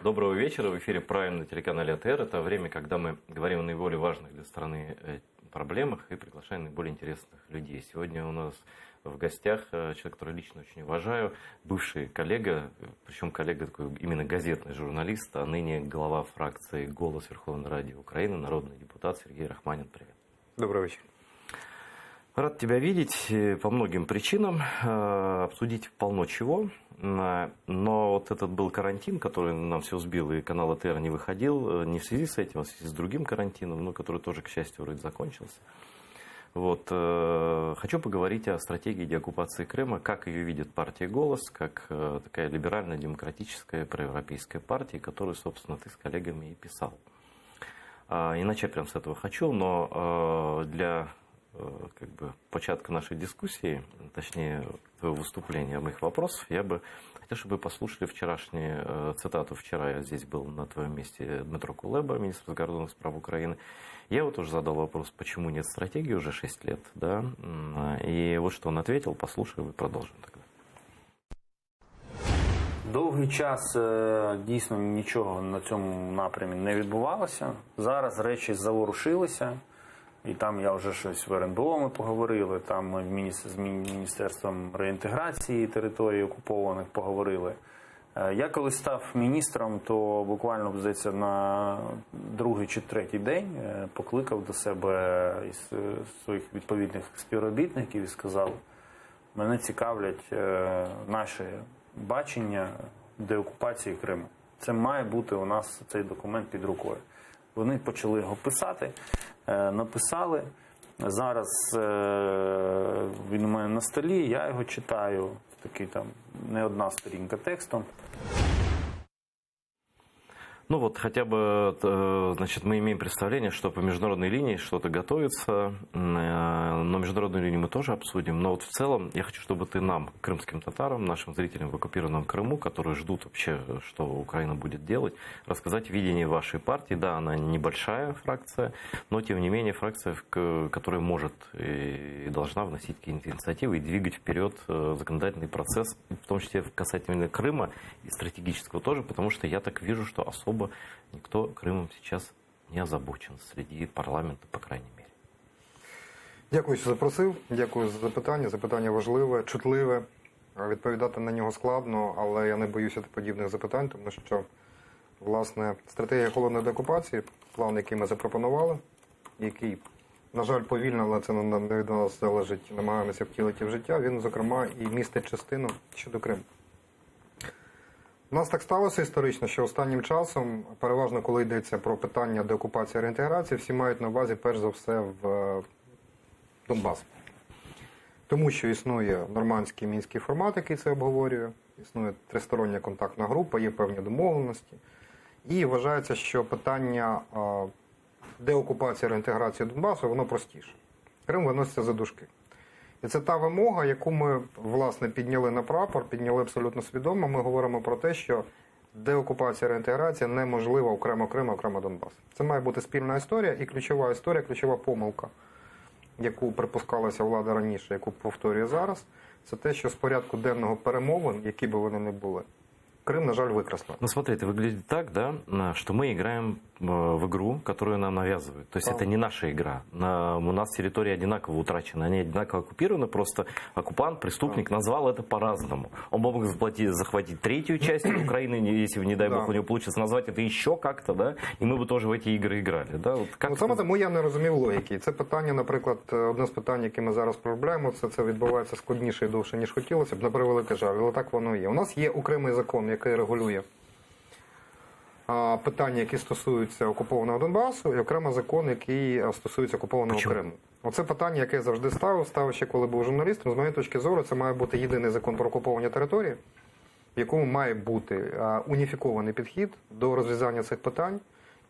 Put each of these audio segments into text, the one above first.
Доброго вечера. В эфире «Прайм» на телеканале АТР. Это время, когда мы говорим о наиболее важных для страны проблемах и приглашаем наиболее интересных людей. Сегодня у нас в гостях человек, который лично очень уважаю, бывший коллега, причем коллега такой именно газетный журналист, а ныне глава фракции «Голос» Верховной Ради Украины, народный депутат Сергей Рахманин. Привет. Добрый вечер. Рад тебя видеть по многим причинам, обсудить полно чего, но вот этот был карантин, который нам все сбил, и канал АТР не выходил, не в связи с этим, а в связи с другим карантином, но который тоже, к счастью, вроде закончился. Вот, хочу поговорить о стратегии деоккупации Крыма, как ее видит партия «Голос», как такая либеральная, демократическая, проевропейская партия, которую, собственно, ты с коллегами и писал. И начать прямо с этого хочу, но для початка нашей дискуссии, точнее, твоего выступления, моих вопросов, я бы хотел, чтобы вы послушали вчерашнюю цитату. Вчера я здесь был на твоем месте Дмитро Кулеба, министр закордонных справ Украины. Я вот тоже задал вопрос, почему нет стратегии уже 6 лет, да, и вот что он ответил, послушаем и продолжим тогда. Довгий час дійсно нічого на цьому напрямі не відбувалося. Зараз речі заворушилися. І там я вже щось в РНБО ми поговорили, там ми з Міністерством реінтеграції територій окупованих поговорили. Я коли став міністром, то буквально, здається, на другий чи третій день покликав до себе із своїх відповідних співробітників і сказав, мене цікавлять наші бачення деокупації Криму. Це має бути у нас цей документ під рукою. Вони почали його писати, написали. Зараз він у мене на столі, я його читаю, такий там не одна сторінка текстом. Ну вот хотя бы, значит, мы имеем представление, что по международной линии что-то готовится, но международную линию мы тоже обсудим. Но вот в целом я хочу, чтобы ты нам, крымским татарам, нашим зрителям в оккупированном Крыму, которые ждут вообще, что Украина будет делать, рассказать видение вашей партии. Да, она небольшая фракция, но тем не менее фракция, которая может и должна вносить какие-то инициативы и двигать вперед законодательный процесс, в том числе касательно Крыма и стратегического тоже, потому что я так вижу, что особо никто Крымом сейчас не озабочен среди парламента, по крайней мере. Дякую, що запросив. Дякую за запитання. Запитання важливе, чутливе. Відповідати на нього складно, але я не боюся подібних запитань, тому що, власне, стратегія холодної деокупації, план, який ми запропонували, який, на жаль, повільно, але це не від нас залежить, намагаємося втілити в життя, він, зокрема, і містить частину щодо Криму. У нас так сталося історично, що останнім часом, переважно коли йдеться про питання деокупації і реінтеграції, всі мають на увазі, перш за все, в Донбас. Тому що існує нормандський мінський формат, який це обговорює, існує тристороння контактна група, є певні домовленості. І вважається, що питання деокупації і реінтеграції Донбасу, воно простіше. Крим виноситься за дужки. І це та вимога, яку ми, власне, підняли на прапор, підняли абсолютно свідомо. Ми говоримо про те, що деокупація, реінтеграція неможлива окремо Крим, окремо Донбас. Це має бути спільна історія і ключова історія, ключова помилка, яку припускалася влада раніше, яку повторює зараз, це те, що з порядку денного перемовин, які би вони не були, Крым, на жаль, выкрасло. Ну, смотри, это выглядит так, да, что мы играем в игру, которую нам навязывают. То есть это не наша игра. У нас территория одинаково утрачена, они одинаково оккупированы, просто оккупант, преступник назвал это по-разному. Он мог захватить третью часть Украины, если, не дай бог, у него получится назвать это еще как-то, да, и мы бы тоже в эти игры играли. Да? Вот как саме тому я не розумів логіки. Це питання, наприклад, одне з питань, які ми зараз проблемуємо, це відбувається складніше і довше, ніж хотілося б, на превеликий жаль, але так воно є. У нас є окремий закон, який регулює питання, які стосуються окупованого Донбасу, і окремо закон, який стосується окупованого Криму. Оце питання, яке я завжди ставив ще коли був журналістом. З моєї точки зору, це має бути єдиний закон про окуповані території, в якому має бути уніфікований підхід до розв'язання цих питань.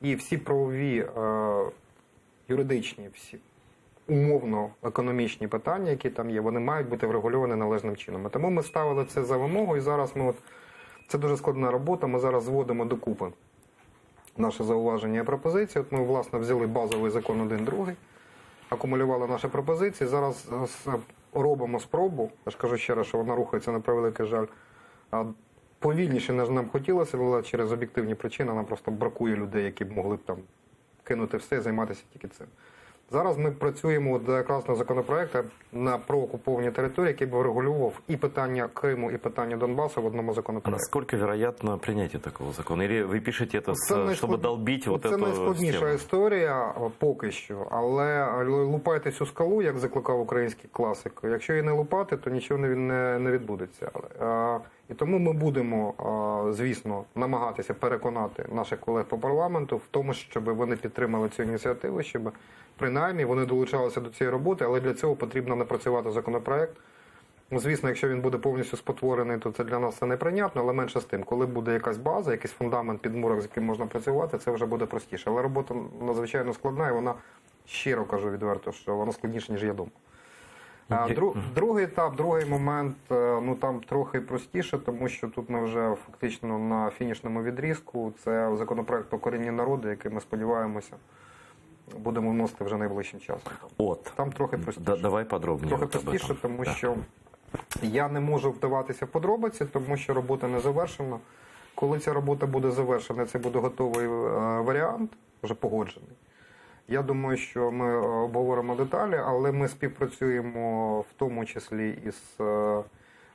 І всі правові, юридичні, всі умовно-економічні питання, які там є, вони мають бути врегульовані належним чином. І тому ми ставили це за вимогу, і зараз ми це дуже складна робота, ми зараз зводимо докупи наші зауваження і пропозиції. От ми, власне, взяли базовий закон 1-2, акумулювали наші пропозиції, зараз робимо спробу, я ж кажу ще раз, що вона рухається, на превеликий жаль, повільніше, ніж нам хотілося, але через об'єктивні причини нам просто бракує людей, які б могли б там кинути все і займатися тільки цим. Зараз ми працюємо якраз на законопроекті на проокупованій території, який б врегулював і питання Криму, і питання Донбасу в одному А законопроекті. насколько вероятно принятие такого закона? Или вы пишете это, чтобы долбить вот Це эту найскладніша стену? історія поки що, але лупайте цю скалу, як закликав український класик. Якщо її не лупати, то нічого не відбудеться. І тому ми будемо, звісно, намагатися переконати наших колег по парламенту в тому, щоб вони підтримали цю ініціативу, щоб принаймні вони долучалися до цієї роботи, але для цього потрібно напрацювати законопроект. Ну, звісно, якщо він буде повністю спотворений, то це для нас це неприйнятно, але менше з тим, коли буде якась база, якийсь фундамент, підмурок, з яким можна працювати, це вже буде простіше. Але робота надзвичайно складна, і вона, щиро кажу відверто, що вона складніша, ніж я думав. Другий етап, другий момент, ну там трохи простіше, тому що тут ми вже фактично на фінішному відрізку. Це законопроект про корінні народи, який ми сподіваємося будемо вносити вже найближчим часом. Там трохи простіше. Давай подробніше. Трохи простіше, тому що я не можу вдаватися в подробиці, тому що робота не завершена. Коли ця робота буде завершена, це буде готовий варіант, вже погоджений. Я думаю, що ми обговоримо деталі, але ми співпрацюємо в тому числі із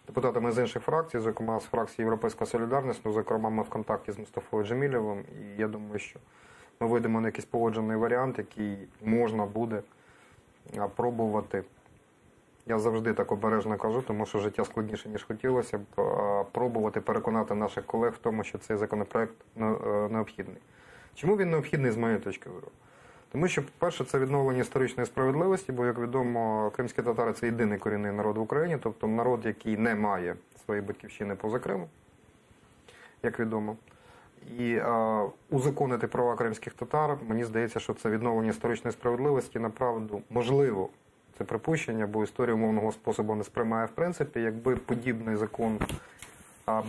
депутатами з інших фракцій, зокрема з фракції Європейська Солідарність, ну, зокрема ми в контакті з Мустафою Джемілєвим, і я думаю, що ми вийдемо на якийсь погоджений варіант, який можна буде пробувати. Я завжди так обережно кажу, тому що життя складніше, ніж хотілося б, пробувати переконати наших колег в тому, що цей законопроект необхідний. Чому він необхідний з моєї точки зору? Тому що, по-перше, це відновлення історичної справедливості, бо, як відомо, кримські татари – це єдиний корінний народ в Україні, тобто народ, який не має своєї батьківщини поза Кримом, як відомо. І узаконити права кримських татар, мені здається, що це відновлення історичної справедливості, направду, можливо, це припущення, бо історія умовного способу не сприймає в принципі. Якби подібний закон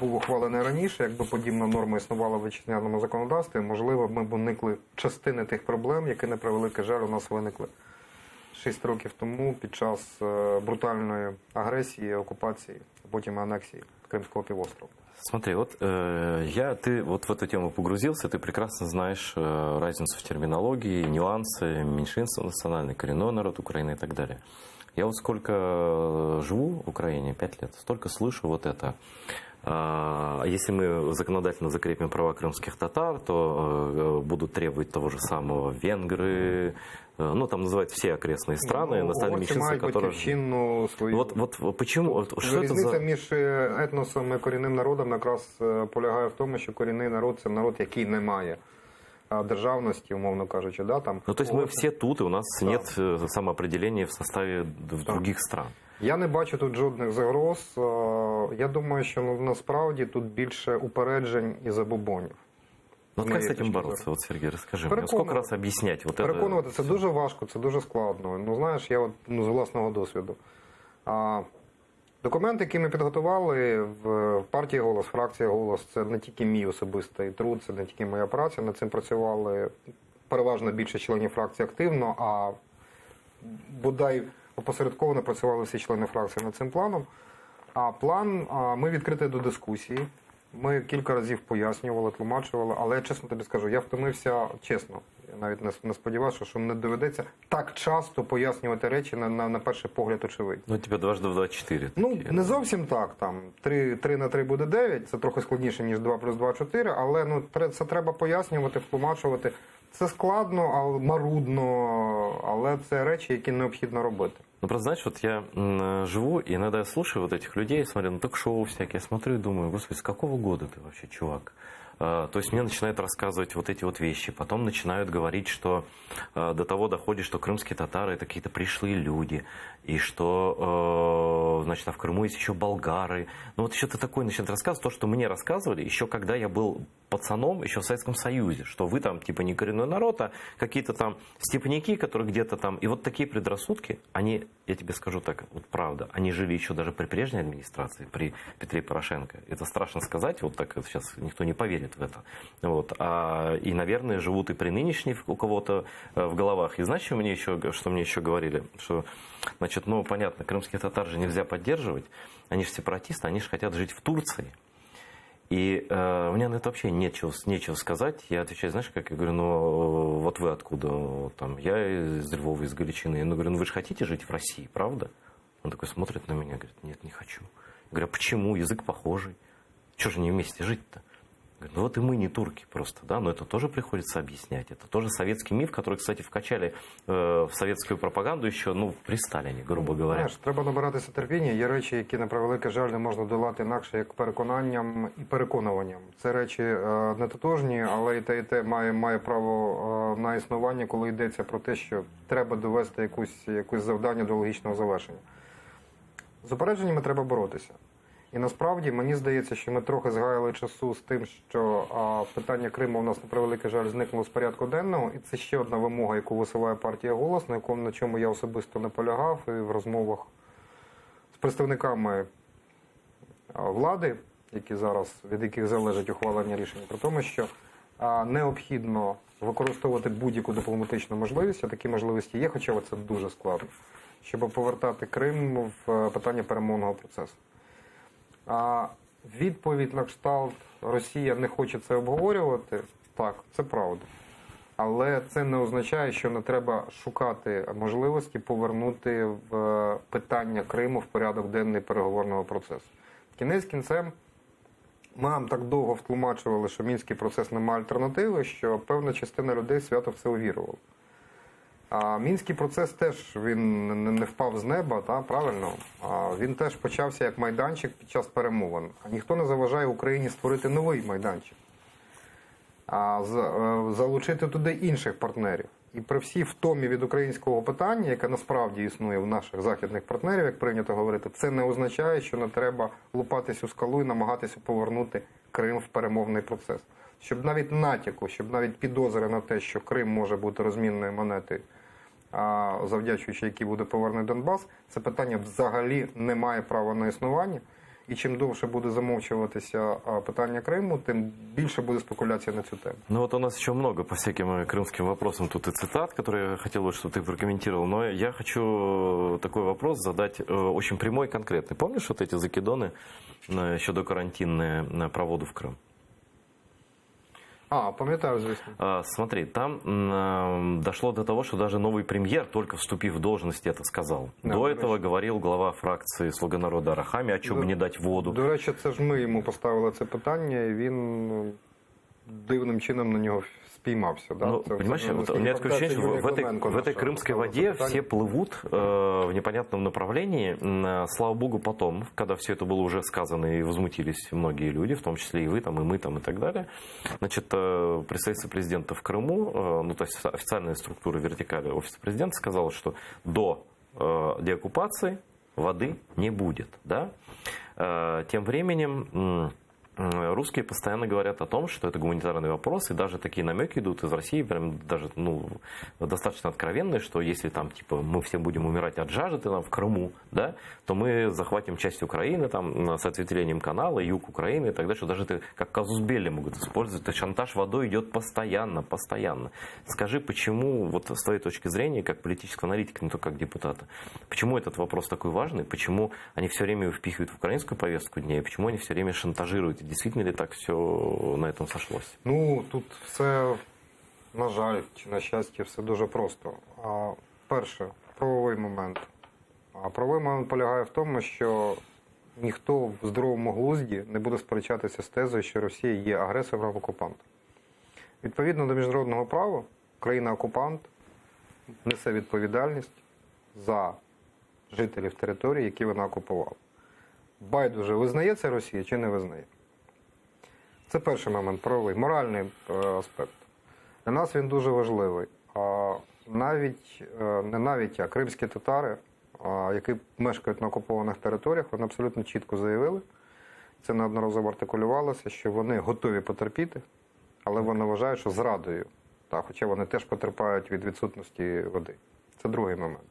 був ухвалений раніше, якби подібна норма існувала в вітчизняному законодавстві, можливо, ми б уникли частини тих проблем, які, на превеликий жаль, у нас виникли 6 років тому під час брутальної агресії, окупації, а потім анексії Кримського півострова. Смотри, ты вот в эту тему погрузился, ты прекрасно знаешь разницу в терминологии, нюансы, меньшинство национальное, коренной народ Украины и так далее. Я вот сколько живу в Украине, 5 лет, столько слышу вот это. Если мы законодательно закрепим права крымских татар, то будут требовать того же самого венгры, ну там называют все окрестные страны, национальные меньшинства, которые... Вот почему? Что Різниця між етносом і корінним народом якраз полягає в тому, що корінний народ – це народ, який не має державності, умовно кажучи. Да, там. Ну, то есть мы все тут, и у нас нет самоопределения в составе других стран. Я не бачу тут жодних загроз. Я думаю, що насправді тут більше упереджень і забобонів. Ну, как с этим бороться? Вот, Сергей, расскажи мне, сколько раз объяснять? Вот переконувати це дуже важко, це дуже складно. Ну, знаєш, я з власного досвіду. Документи, які ми підготували в партії «Голос», фракція «Голос», це не тільки мій особистий труд, це не тільки моя праця. Над цим працювали переважно більше членів фракції активно, а бодай опосередковано працювали всі члени фракції над цим планом. А план, ми відкриті до дискусії. Ми кілька разів пояснювали, тлумачували, але я чесно тобі скажу, я втомився, чесно, я навіть не сподівався, що не доведеться так часто пояснювати речі на перший погляд очевидні. Ну, тебе 2 × 2 = 4. Ну, не зовсім так, там 3 на 3 буде 9, це трохи складніше, ніж 2 + 2 = 4, але ну, це треба пояснювати, втлумачувати. Це складно, марудно, але це речі, які необхідно робити. Ну, просто, знаешь, вот я живу, и иногда я слушаю вот этих людей, смотрю на ток-шоу всякие, смотрю и думаю, господи, с какого года ты вообще, чувак? То есть мне начинают рассказывать вот эти вот вещи, потом начинают говорить, что до того доходит, что крымские татары – это какие-то пришлые люди, и что, значит, а в Крыму есть еще болгары. Ну вот еще ты такое начинает рассказывать, то, что мне рассказывали еще когда я был пацаном, еще в Советском Союзе, что вы там типа не коренной народ, а какие-то там степняки, которые где-то там. И вот такие предрассудки, они, я тебе скажу так, вот правда, они жили еще даже при прежней администрации, при Петре Порошенко. Это страшно сказать, вот так сейчас никто не поверит в это. Вот. И, наверное, живут и при нынешней у кого-то в головах. И знаешь, что мне еще говорили? Что, значит, ну, понятно, крымских татар же нельзя поддерживать, они же сепаратисты, они же хотят жить в Турции. И у меня на это вообще нечего сказать. Я отвечаю, знаешь, как я говорю, ну вот вы откуда? Там, я из Львова, из Галичины. Я говорю, ну вы же хотите жить в России, правда? Он такой смотрит на меня, говорит, нет, не хочу. Я говорю, а почему? Язык похожий. Чего же не вместе жить-то? Говорит, ну вот и мы не турки просто, да, но это тоже приходится объяснять. Это тоже советский миф, который, кстати, вкачали в советскую пропаганду ще, ну, при Сталіні, грубо говоря. Знаєш, треба набиратися терпіння. Є речі, які, на превеликий жаль, не можна долати інакше, як переконанням і переконуванням. Це речі не тотожні, але і те має право на існування, коли йдеться про те, що треба довести якусь завдання до логічного завершення. З упередженнями треба боротися. І насправді, мені здається, що ми трохи згаяли часу з тим, що питання Криму у нас, на превеликий жаль, зникло з порядку денного. І це ще одна вимога, яку висуває партія «Голос», на чому я особисто наполягав і в розмовах з представниками влади, від яких залежить ухвалення рішення, про тому, що необхідно використовувати будь-яку дипломатичну можливість, а такі можливості є, хоча це дуже складно, щоб повертати Крим в питання перемовного процесу. Відповідь на кшталт «Росія не хоче це обговорювати» – так, це правда. Але це не означає, що не треба шукати можливості повернути в питання Криму в порядок денний переговорного процесу. Кінець кінцем ми нам так довго втлумачували, що Мінський процес не має альтернативи, що певна частина людей свято в це увірувала. А Мінський процес теж він не впав з неба, правильно? Він теж почався як майданчик під час перемовин. А ніхто не заважає Україні створити новий майданчик, залучити туди інших партнерів. І при всій втомі від українського питання, яке насправді існує в наших західних партнерів, як прийнято говорити, це не означає, що не треба лупатись у скалу і намагатися повернути Крим в перемовний процес. Щоб навіть натяку, щоб навіть підозри на те, що Крим може бути розмінною монетою, завдячуючи якій буде повернений Донбас, це питання взагалі не має права на існування. І чим довше буде замовчуватися питання Криму, тем більше буде спекуляція на цю тему. Ну вот у нас еще много по всяким крымским вопросам тут и цитат, которые я хотел, чтобы ты прокомментировал. Но я хочу такой вопрос задать очень прямой и конкретный. Помнишь вот эти закидоны щодо карантинные про воду в Крым? Пам'ятаю, звісно. Смотри, там дошло до того, что даже новый премьер, только вступив в должность, это сказал. Да, до этого говорил глава фракции «Слуга народа» Арахамі, а чому б не дати воду. До речі, це ж ми йому поставили це питання, і він дивним чином на нього спіймався. Да? Ну, понимаешь, вот у меня такое ощущение, что в этой крымской воде все плывут в непонятном направлении. Слава богу, потом, когда все это было уже сказано и возмутились многие люди, в том числе и вы, там, и мы, там, и так далее, значит, представитель президента в Крыму, ну, то есть официальная структура вертикали офиса президента сказала, что до деоккупации воды не будет, да? Тем временем русские постоянно говорят о том, что это гуманитарный вопрос, и даже такие намеки идут из России, прям даже, ну, достаточно откровенные, что если там, типа, мы все будем умирать от жажды там, в Крыму, да, то мы захватим часть Украины, там, с ответвлением канала, юг Украины и так далее, что даже это как казус белли могут использовать, то есть шантаж водой идет постоянно. Скажи, почему, вот с твоей точки зрения, как политического аналитика, не только как депутата, почему этот вопрос такой важный, почему они все время впихивают в украинскую повестку дня, и почему они все время шантажируют? Действительно ли так все на этом сошлось? Ну, тут все, на жаль, чи на щастя, все дуже просто. Перше, правовий момент. Правовий момент полягає в тому, що ніхто в здоровому глузді не буде сперечатися з тезою, що Росія є агресором, окупантом. Відповідно до міжнародного права, країна-окупант несе відповідальність за жителів території, які вона окупувала. Байдуже, визнає це Росія чи не визнає? Це перший момент, правовий. Моральний аспект. Для нас він дуже важливий. А кримські татари, які мешкають на окупованих територіях, вони абсолютно чітко заявили, це неодноразово артикулювалося, що вони готові потерпіти, але вони вважають, що зрадою. Хоча вони теж потерпають від відсутності води. Це другий момент.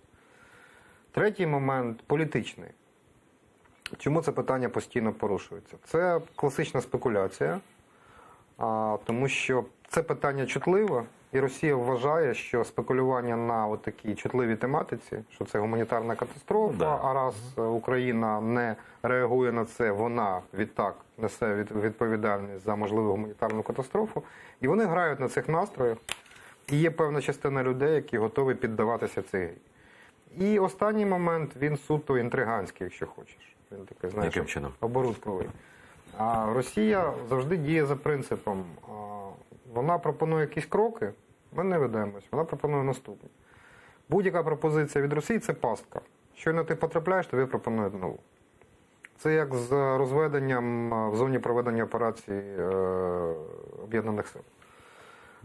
Третій момент – політичний. Чому це питання постійно порушується? Це класична спекуляція, тому що це питання чутливе, і Росія вважає, що спекулювання на такій чутливій тематиці, що це гуманітарна катастрофа, Да. а раз Україна не реагує на це, вона відтак несе відповідальність за можливу гуманітарну катастрофу. І вони грають на цих настроях. І є певна частина людей, які готові піддаватися цій грі. І останній момент, він суто інтриганський, якщо хочеш. Він такий, знаєш, Яким чином? оборудковий. А Росія завжди діє за принципом. Вона пропонує якісь кроки, ми не ведемось. Вона пропонує наступне. Будь-яка пропозиція від Росії – це пастка. Щойно ти потрапляєш, тобі пропонують нову. Це як з розведенням в зоні проведення операцій Об'єднаних Сил.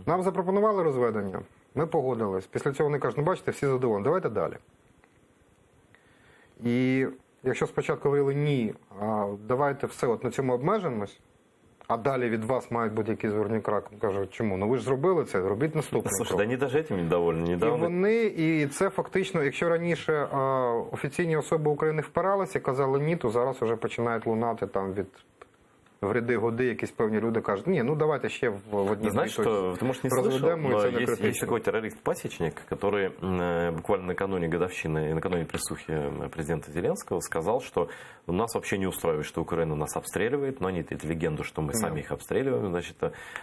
Нам запропонували розведення, ми погодились. Після цього вони кажуть, ну бачите, всі задоволені, давайте далі. І якщо спочатку говорили ні, давайте все, от на цьому обмежимось, а далі від вас мають бути якісь зворотні кроки. Кажуть, чому? Ну ви ж зробили це, робіть наступний Слушай, крок. да они даже этим недовольны. Недавно... І це фактично, якщо раніше офіційні особи України впиралися, казали ні, то зараз вже починають лунати там від в ряди-годи якісь певні люди кажуть, ні, ну давайте ще в одній Знаешь, что ты, может, не слышал, но есть такой террорист-пасечник, который буквально накануне годовщины, накануне присухи президента Зеленского сказал, что нас вообще не устраивает, что Украина нас обстреливает, но они эту легенду, что мы сами их обстреливаем, значит,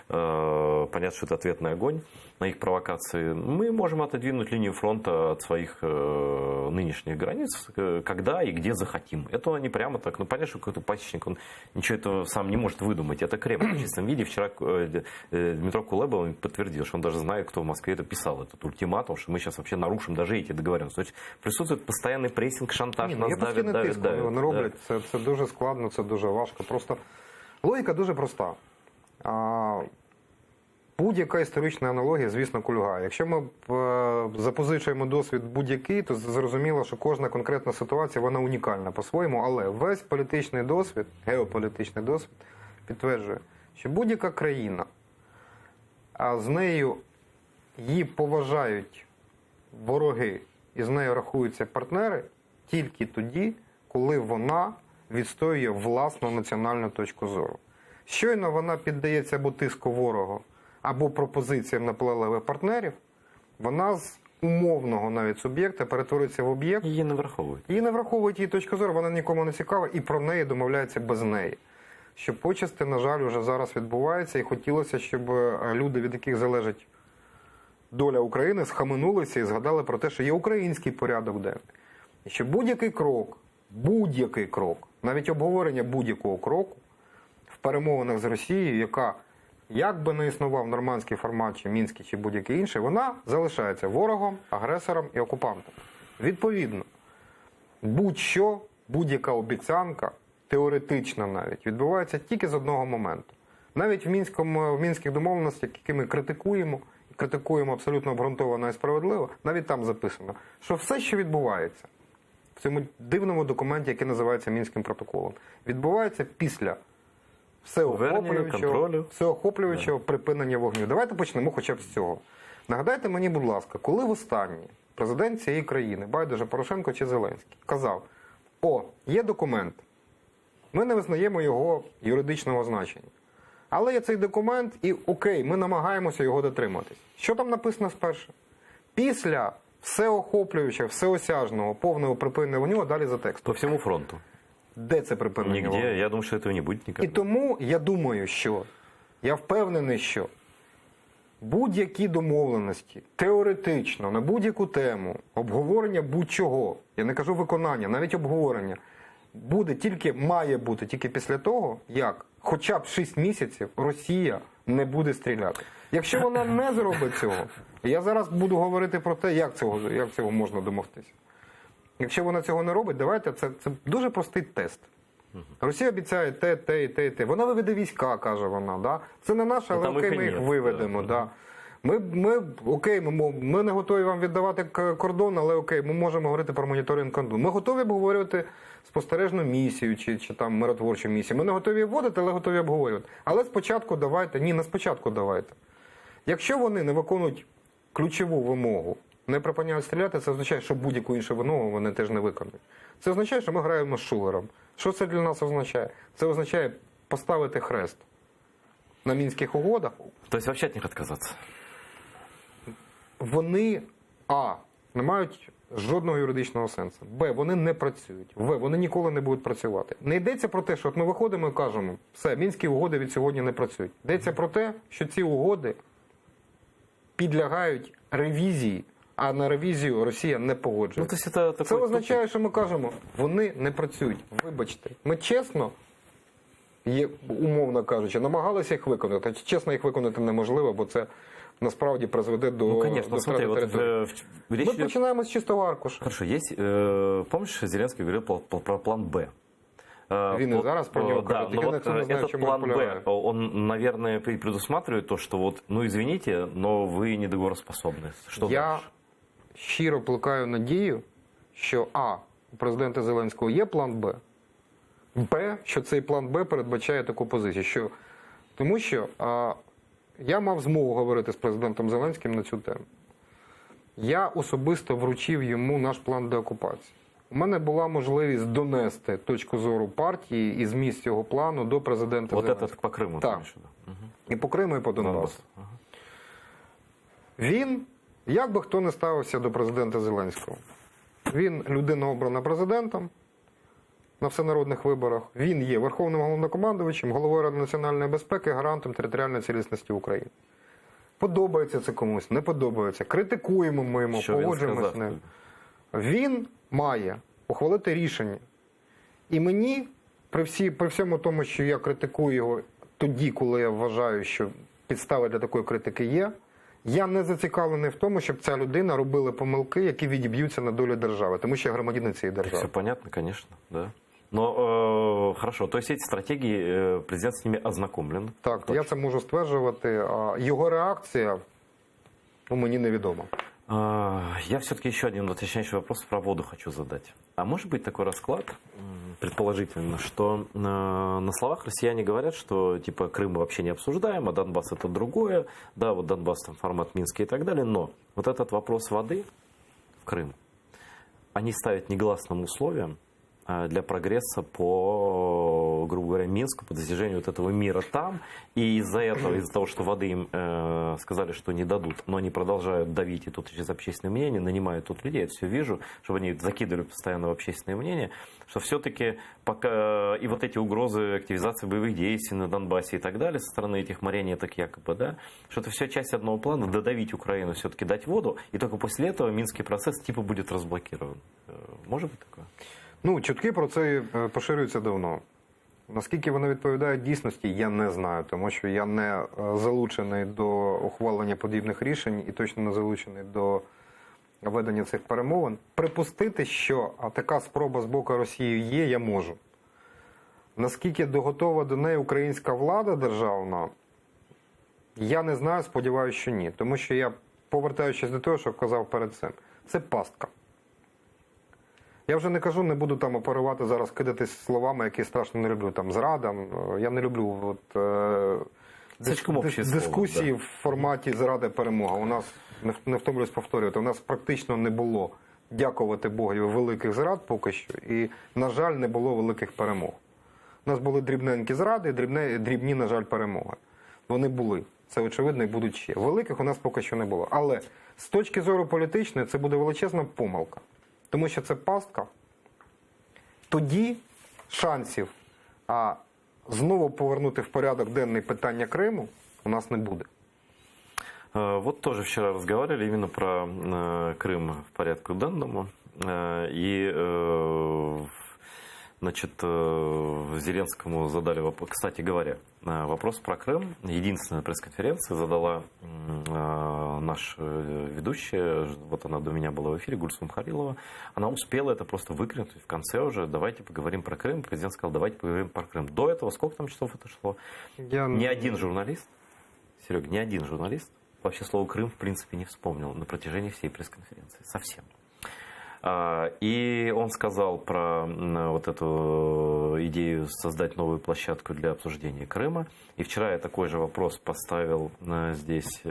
понятно, что это ответный огонь на их провокации. Мы можем отодвинуть линию фронта от своих нынешних границ, когда и где захотим. Это они прямо так, ну понятно, что какой-то пасечник, он ничего этого сам не может выдумать. Это Кремль в чистом виде. Вчера Дмитро Кулеба подтвердил, что он даже знает, кто в Москве это писал, этот ультиматум, что мы сейчас вообще нарушим даже эти договоренности. То есть присутствует постоянный прессинг, шантаж, нас давят. Вони роблять. Це дуже складно, це дуже важко. Просто логіка дуже проста. Будь-яка історична аналогія, звісно, кульгає. Якщо ми запозичуємо досвід будь-який, то зрозуміло, що кожна конкретна ситуація, вона унікальна по-своєму, але весь політичний досвід, геополітичний досвід підтверджує, що будь-яка країна, а з нею її поважають вороги і з нею рахуються партнери тільки тоді, коли вона відстоює власну національну точку зору. Щойно вона піддається або тиску ворогу, або пропозиціям наполегливих партнерів, вона з умовного навіть суб'єкта перетворюється в об'єкт. Її не враховують. Її не враховують, її точку зору, вона нікому не цікава, і про неї домовляються без неї. Що почасти, на жаль, вже зараз відбувається, і хотілося, щоб люди, від яких залежить доля України, схаменулися і згадали про те, що є український порядок денний. І що будь-який крок, навіть обговорення будь-якого кроку в перемовинах з Росією, яка як би не існував нормандський формат, чи мінський, чи будь-який інший, вона залишається ворогом, агресором і окупантом. Відповідно, будь-що, будь-яка обіцянка, теоретична навіть, відбувається тільки з одного моменту. Навіть в мінських домовленостях, які ми критикуємо абсолютно обґрунтовано і справедливо, навіть там записано, що все, що відбувається в цьому дивному документі, який називається Мінським протоколом, відбувається після всеохоплюючого припинення вогню. Давайте почнемо хоча б з цього. Нагадайте мені, будь ласка, коли востаннє президент цієї країни, байдуже Порошенко чи Зеленський, казав, є документ, ми не визнаємо його юридичного значення, але є цей документ і окей, ми намагаємося його дотриматись. Що там написано спершу? Після всеохоплюючого, всеосяжного, повного припинення вогню, а далі за текстом. По всьому фронту. Де це припинення вогню? Нигде. Я думаю, что этого не будет никогда. І тому я думаю, я впевнений, що будь-які домовленості, теоретично, на будь-яку тему, обговорення будь-чого, я не кажу виконання, навіть обговорення, має бути тільки після того, як хоча б 6 місяців Росія не буде стріляти. Якщо вона не зробить цього, я зараз буду говорити про те, як цього можна домогтися. Якщо вона цього не робить, давайте, це дуже простий тест. Росія обіцяє те. Вона виведе війська, каже вона. Да? Це не наше, але окей, ми їх виведемо. Да. Ми не готові вам віддавати кордон, але окей, ми можемо говорити про моніторинг кордону. Ми готові обговорювати спостережну місію чи там миротворчу місію. Ми не готові вводити, але готові обговорювати. Але спочатку давайте, не спочатку давайте. Якщо вони не виконують ключову вимогу, не припиняють стріляти, це означає, що будь-яку іншу вимогу вони теж не виконують. Це означає, що ми граємо з шулером. Що це для нас означає? Це означає поставити хрест на Мінських угодах. Тобто взагалі від них відказатися? вони не мають жодного юридичного сенсу. Б, вони не працюють. В, вони ніколи не будуть працювати. Не йдеться про те, що от ми виходимо і кажемо, все, Мінські угоди від сьогодні не працюють. Йдеться про те, що ці угоди підлягають ревізії, а на ревізію Росія не погоджується. Це означає, що ми кажемо, вони не працюють. Вибачте, ми чесно, умовно кажучи, намагалися їх виконати. Чесно, їх виконати неможливо, бо це насправді призведе до втрати території. Ми починаємо з чистого аркуша. Хорошо, есть, помнишь, Зеленский говорил про план «Б». Він і зараз про нього каже, тільки вот не знаю, этот чому план полягає. «Б», он, наверное, предусматривает то, что вот, ну извините, но вы недоговороспособны. Что Я дальше? щиро плекаю надію, що у президента Зеленського є план «Б», Б, що цей план «Б» передбачає таку позицію. Тому що я мав змогу говорити з президентом Зеленським на цю тему. Я особисто вручив йому наш план деокупації. У мене була можливість донести точку зору партії і зміст цього плану до президента Вот Зеленського. этот по Крыму. Так. І по Криму, і по Донбасу. Він, як би хто не ставився до президента Зеленського, він людина обрана президентом на всенародних виборах, він є Верховним головнокомандувачем, головою Ради національної безпеки, гарантом територіальної цілісності України. Подобається це комусь, не подобається. Критикуємо ми йому, погоджуємося з ним. Він має ухвалити рішення. І мені, при всьому тому, що я критикую його тоді, коли я вважаю, що підстави для такої критики є, я не зацікавлений в тому, щоб ця людина робила помилки, які відіб'ються на долю держави, тому що я громадянин цієї держави. Все понятно, конечно, да. Но хорошо, то есть эти стратегии, президент с ними ознакомлен. Так, я це можу стверджувати, а його реакція мені невідома. Я все-таки еще один уточняющий вопрос про воду хочу задать. А может быть такой расклад, предположительно, что на словах россияне говорят, что типа Крым мы вообще не обсуждаем, а Донбасс это другое, да, вот Донбасс там формат Минска и так далее, но вот этот вопрос воды в Крым, они ставят негласным условием для прогресса по, грубо говоря, Минску, по достижению вот этого мира там. И из-за этого, из-за того, что воды им сказали, что не дадут, но они продолжают давить и тут через общественное мнение, нанимают тут людей, я все вижу, чтобы они закидывали постоянно в общественное мнение, что все-таки пока и вот эти угрозы активизации боевых действий на Донбассе и так далее со стороны этих марионеток якобы, да, что это все часть одного плана, додавить Украину, все-таки дать воду, и только после этого Минский процесс типа будет разблокирован. Может быть такое? Ну, чутки про це поширюються давно. Наскільки вони відповідають дійсності, я не знаю, тому що я не залучений до ухвалення подібних рішень і точно не залучений до ведення цих перемовин. Припустити, що така спроба з боку Росії є, я можу. Наскільки готова до неї українська влада державна, я не знаю, сподіваюся, що ні. Тому що я, повертаючись до того, що казав перед цим, це пастка. Я вже не кажу, не буду там оперувати зараз, кидатись словами, які страшно не люблю. Там зрада. Я не люблю дискусії в форматі зрада перемога. У нас, не втомлюсь повторювати, у нас практично не було, дякувати Богу, великих зрад поки що. І, на жаль, не було великих перемог. У нас були дрібненькі зради, дрібні, на жаль, перемоги. Вони були. Це очевидно і будуть ще. Великих у нас поки що не було. Але з точки зору політичної це буде величезна помилка. Тому що це пастка, тоді шансів знову повернути в порядок денний питання Криму у нас не буде. Вот тоже вчера разговаривали именно про Крым в порядку денному. И, значит, Зеленскому задали вопрос, кстати говоря, вопрос про Крым. Единственная пресс-конференция задала наш ведущая, вот она до меня была в эфире, Гульсум Харилова. Она успела это просто выкрикнуть в конце уже. Давайте поговорим про Крым. Президент сказал, давайте поговорим про Крым. До этого сколько там часов это шло? Ни один журналист, Серега, ни один журналист вообще слово Крым в принципе не вспомнил на протяжении всей пресс-конференции. Совсем. И он сказал про вот эту идею создать новую площадку для обсуждения Крыма. И вчера я такой же вопрос поставил здесь.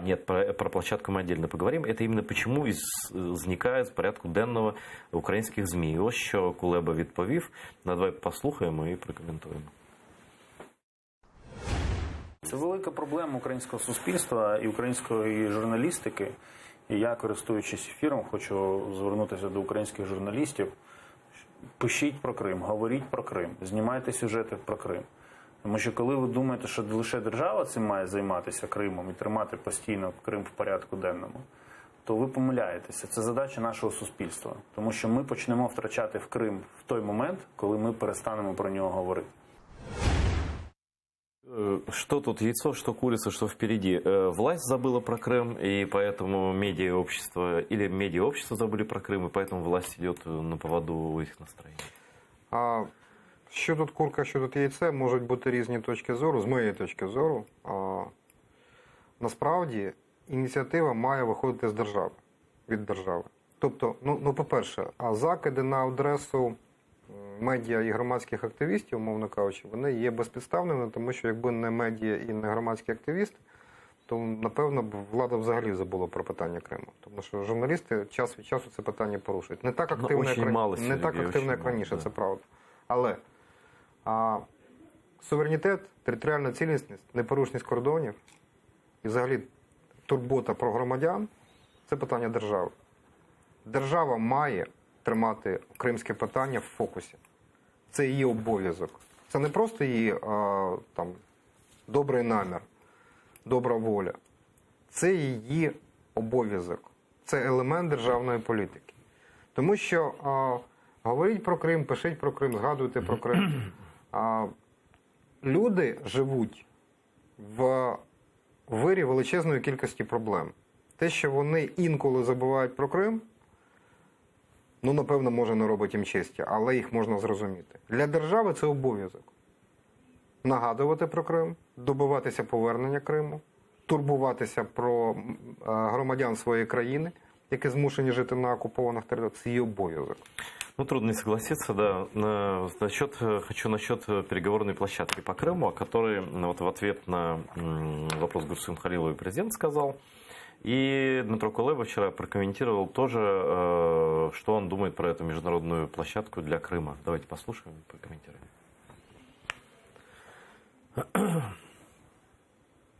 Нет, про площадку мы отдельно поговорим. Это именно почему зникає з порядку денного українських ЗМІ. Ось що Кулеба відповів. Давай послухаємо і прокоментуємо. Це велика проблема українського суспільства і української журналістики. І я, користуючись ефіром, хочу звернутися до українських журналістів. Пишіть про Крим, говоріть про Крим, знімайте сюжети про Крим. Тому що коли ви думаєте, що лише держава цим має займатися Кримом і тримати постійно Крим в порядку денному, то ви помиляєтеся. Це задача нашого суспільства. Тому що ми почнемо втрачати в Крим в той момент, коли ми перестанемо про нього говорити. Что тут яйцо, что курица, что впереди? Власть забыла про Крым, и поэтому медиаобщество, или медиаобщество забыли про Крым, и поэтому власть идет на поводу у их настроений. А що тут курка, що тут яйце, можуть бути різні точки зору, з моєї точки зору. Насправді, ініціатива має виходити з держави, від держави. Тобто, по-перше, закиди на адресу медіа і громадських активістів, умовно кажучи, вони є безпідставними, тому що якби не медіа і не громадські активісти, то, напевно, б влада взагалі забула про питання Криму. Тому що журналісти час від часу це питання порушують. Не так активно, як раніше, це правда. Але суверенітет, територіальна цілісність, непорушність кордонів і взагалі турбота про громадян – це питання держави. Держава має тримати кримське питання в фокусі. Це її обов'язок. Це не просто її добрий намір, добра воля. Це її обов'язок. Це елемент державної політики. Тому що говоріть про Крим, пишіть про Крим, згадуйте про Крим. Люди живуть в вирі величезної кількості проблем. Те, що вони інколи забувають про Крим, напевно, може не робить їм честі, але їх можна зрозуміти. Для держави це обов'язок. Нагадувати про Крим, добиватися повернення Криму, турбуватися про громадян своєї країни, які змушені жити на окупованих територіях. Це її обов'язок. Трудно не согласиться, да. Хочу насчет переговорной площадки по Крыму, о которой в ответ на вопрос Гурсума Халилова президент сказал. И Дмитро Кулеба вчера прокомментировал тоже, что он думает про эту международную площадку для Крыма. Давайте послушаем и прокомментируем.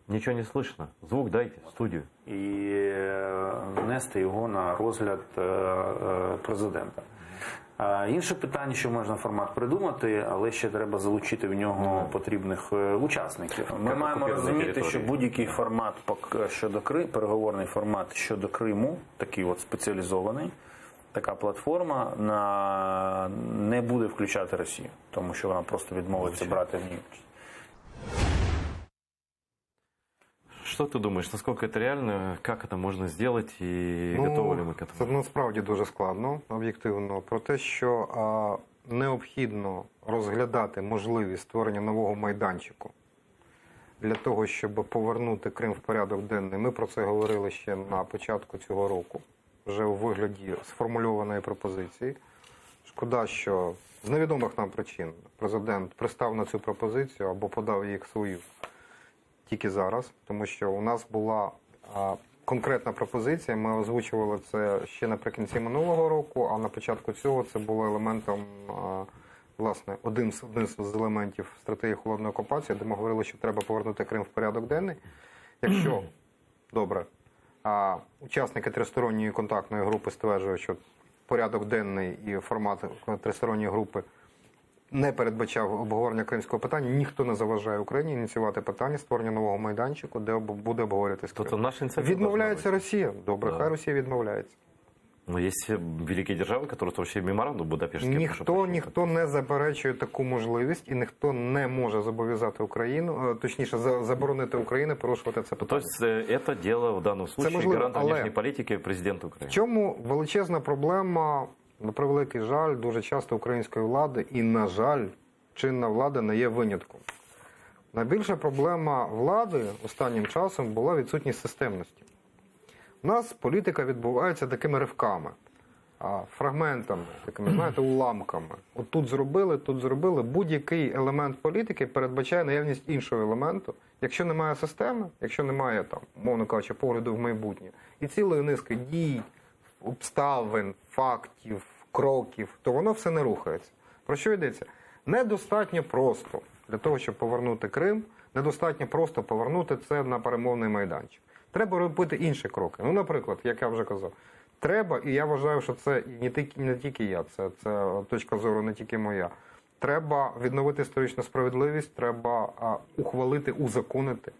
Ничего не слышно. Звук дайте, студию. І внести його на розгляд президента. Інше питання, що можна формат придумати, але ще треба залучити в нього потрібних учасників. Ми маємо розуміти, що будь-який формат щодо Криму, переговорний формат щодо Криму, такий от спеціалізований, така платформа не буде включати Росію, тому що вона просто відмовиться брати в ній участь. Что ты думаешь, насколько это реально, как это можно сделать и готовы ли мы к этому? Це насправді дуже складно, об'єктивно. Про те, що необхідно розглядати можливість створення нового майданчику для того, щоб повернути Крим в порядок денний. Ми про це говорили ще на початку цього року, вже у вигляді сформульованої пропозиції. Шкода, що з невідомих нам причин президент пристав на цю пропозицію або подав її свою тільки зараз, тому що у нас була конкретна пропозиція, ми озвучували це ще наприкінці минулого року, а на початку цього це було елементом, власне, один з елементів стратегії холодної окупації, де ми говорили, що треба повернути Крим в порядок денний. Якщо, добре, учасники тристоронньої контактної групи стверджують, що порядок денний і формат тристоронньої групи не передбачав обговорення кримського питання, ніхто не заважає Україні ініціювати питання створення нового майданчику, де буде обговорюватися Крим. Відмовляється Росія. Добре, хай Росія відмовляється. Но есть великі держави, які вообще меморандум Будапештський. Ніхто не заперечує таку можливість і ніхто не може зобов'язати Україну, точніше заборонити Україні порушувати це питання. Тобто це діло в даному випадку гаранта внешньої політики президента України. В чому величезна проблема, на превеликий жаль, дуже часто української влади і, на жаль, чинна влада не є винятком. Найбільша проблема влади останнім часом була відсутність системності. У нас політика відбувається такими ривками, фрагментами, такими, знаєте, уламками. От тут зробили. Будь-який елемент політики передбачає наявність іншого елементу. Якщо немає системи, якщо немає, мовно кажучи, погляду в майбутнє, і цілої низки дій, обставин, фактів, кроків, то воно все не рухається. Про що йдеться? Недостатньо просто для того, щоб повернути Крим, недостатньо просто повернути це на перемовний майданчик. Треба робити інші кроки. Ну, наприклад, як я вже казав, треба, і я вважаю, що це не тільки я, це точка зору не тільки моя. Треба відновити історичну справедливість, треба ухвалити, узаконити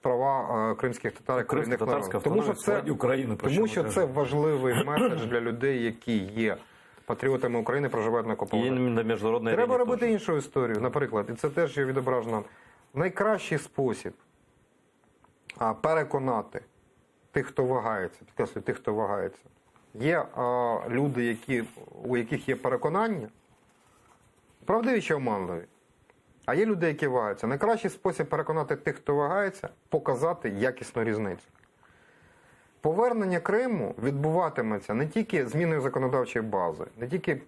права кримських татар і корінних народів. Тому що це важливий меседж для людей, які є патріотами України, проживають на окупованих. Треба робити іншу історію, наприклад, і це теж є відображено. Найкращий спосіб переконати тих, хто вагається, підкреслюю, тих, хто вагається, є люди, у яких є переконання, правдиві чи оманливі, а є люди, які вагаються. Найкращий спосіб переконати тих, хто вагається, показати якісну різницю. Повернення Криму відбуватиметься не тільки зміною законодавчої бази, не тільки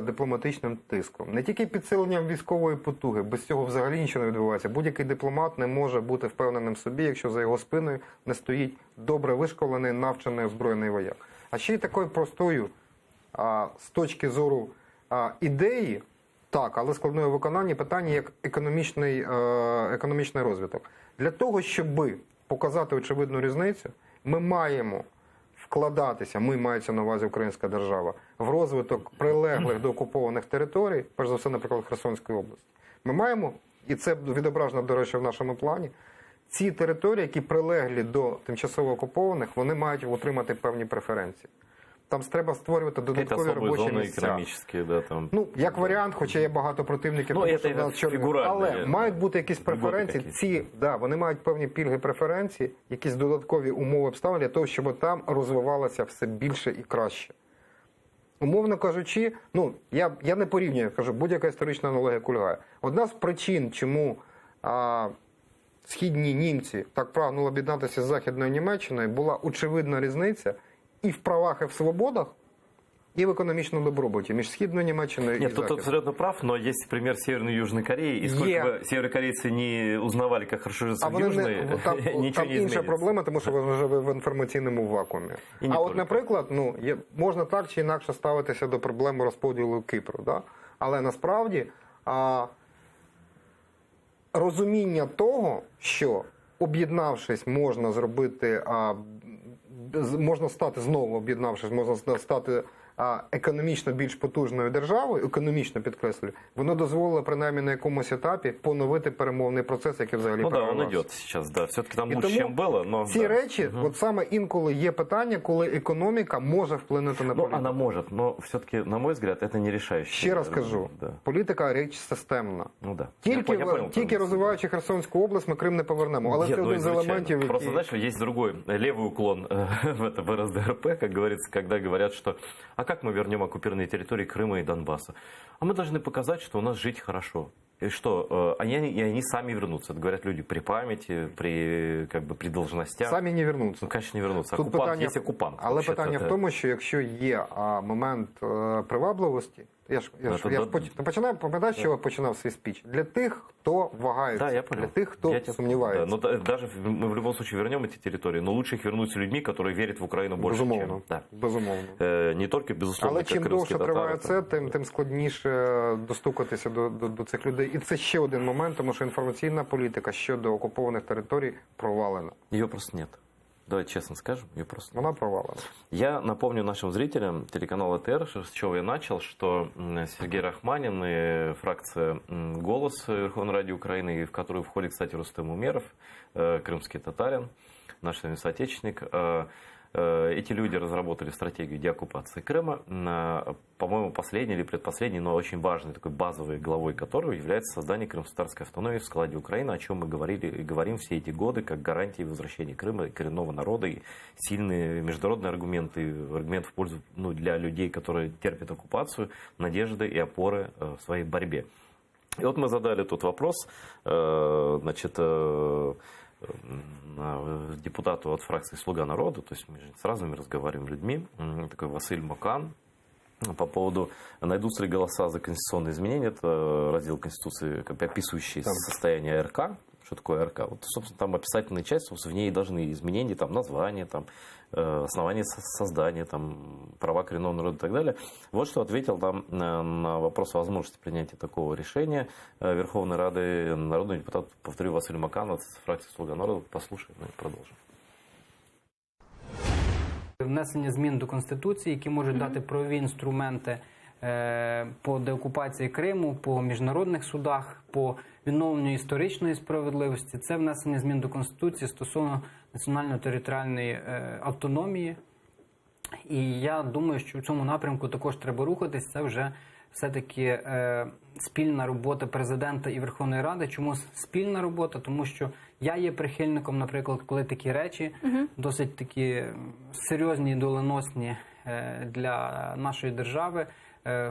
дипломатичним тиском, не тільки підсиленням військової потуги. Без цього взагалі нічого не відбувається. Будь-який дипломат не може бути впевненим в собі, якщо за його спиною не стоїть добре вишколений, навчений, озброєний вояк. А ще й такою простою, з точки зору ідеї, так, але складної виконання, питання як економічний розвиток. Для того, щоб показати очевидну різницю, ми маємо вкладатися, мається на увазі українська держава, в розвиток прилеглих до окупованих територій, перш за все, наприклад, Херсонської області. Ми маємо, і це відображено, до речі, в нашому плані, ці території, які прилеглі до тимчасово окупованих, вони мають отримати певні преференції. Там треба створювати додаткові робочі місця. Да, там... Ну, як варіант, хоча є багато противників, але мають бути якісь преференції. Вони мають певні пільги, преференції, якісь додаткові умови обставин для того, щоб там розвивалося все більше і краще. Умовно кажучи, я не порівнюю, кажу, будь-яка історична аналогія кульгає. Одна з причин, чому східні німці так прагнули об'єднатися з Західною Німеччиною, була очевидна різниця і в правах, і в свободах, и в экономичном добробуте между Східною Німеччиною и Нет, Західною. тут абсолютно прав, но есть пример Северной и Южной Кореи, и сколько бы северокорейцы не узнавали, как хорошо живется в Южной, там ничего не інша изменится. проблема, тому що ви живе в інформаційному вакуумі. А от, наприклад, можна так чи інакше ставитися до проблеми розподілу Кипру. Да? Але насправді розуміння того, що об'єднавшись, можна зробити, можна стати знову об'єднавшись, можна стати економічно більш потужною державою, економічно підкреслюю, воно дозволило принаймні на якомусь етапі поновити перемовний процес, який взагалі перервався. Он йде зараз, да. Все-таки там лучше, ніж було, но... Ці речі, от саме інколи є питання, коли економіка може вплинути на політику. Вона може, но все-таки, на мой взгляд, це не рішаюче. Ще раз кажу, політика річ системна. Да. Тільки розвиваючи Херсонську область, ми Крим не повернемо. Але це один з елементів, які... Просто, знаешь, есть другой левый уклон в РСДРП, как говорится, когда говорят, что а как мы вернем оккупированные территории Крыма и Донбасса? А мы должны показать, что у нас жить хорошо. И что они сами вернутся. Это говорят люди при памяти, при должностях. Самі не вернуться. Ну, конечно, не вернуться. Тут Окупант питання, є окупант. Але питання в тому, що якщо є момент привабливості, починаю пам'ятати, що я починав свій спіч. Для тих, хто вагається, для тих, хто сумнівається. Но даже мы в любом случае вернем эти территории, но лучше их вернуть с людьми, которые верят в Украину больше, безумовно, чем... Безумовно. Не только, безусловно, але чим довше триває це, тим складніше достукатися до цих людей. І це ще один момент, тому що інформаційна політика щодо окупованих територій провалена. Ее просто нет. Давайте честно скажем, ее просто нет. Она провалена. Я напомню нашим зрителям телеканала ТР, с чего я начал, что Сергей Рахманин и фракция «Голос» Верховной Ради Украины, в которую входит, кстати, Рустем Умеров, крымский татарин, наш с вами соотечественник, эти люди разработали стратегию деоккупации Крыма, по-моему, последней или предпоследней, но очень важной, такой базовой главой которой является создание крымско-татарской автономии в складе Украины, о чем мы говорили и говорим все эти годы, как гарантии возвращения Крыма, коренного народа, и сильные международные аргументы в пользу для людей, которые терпят оккупацию, надежды и опоры в своей борьбе. И вот мы задали тут вопрос, депутату от фракции «Слуга народа», то есть мы же с разными разговариваем людьми, такой Василь Макан, по поводу, найдутся ли голоса за конституционные изменения, это раздел Конституции, описывающий состояние РК, что такое РК. Вот, собственно, там описательная часть, собственно, в ней должны изменения, там, названия, там, основания создания, там, права коренного народа и так далее. Вот что ответил там на вопрос о возможности принятия такого решения Верховной Рады народный депутат, повторю, Василий Маканов, фракция «Слуга народа». Послушаем и продолжим. Внесення змін до Конституції, які можуть дати правові інструменти по деокупації Криму, по міжнародних судах, по відновленню історичної справедливості. Це внесення змін до Конституції стосовно національно-територіальної автономії. І я думаю, що в цьому напрямку також треба рухатись. Це вже все-таки спільна робота президента і Верховної Ради. Чому спільна робота? Тому що я є прихильником, наприклад, коли такі речі, досить такі серйозні і доленосні для нашої держави,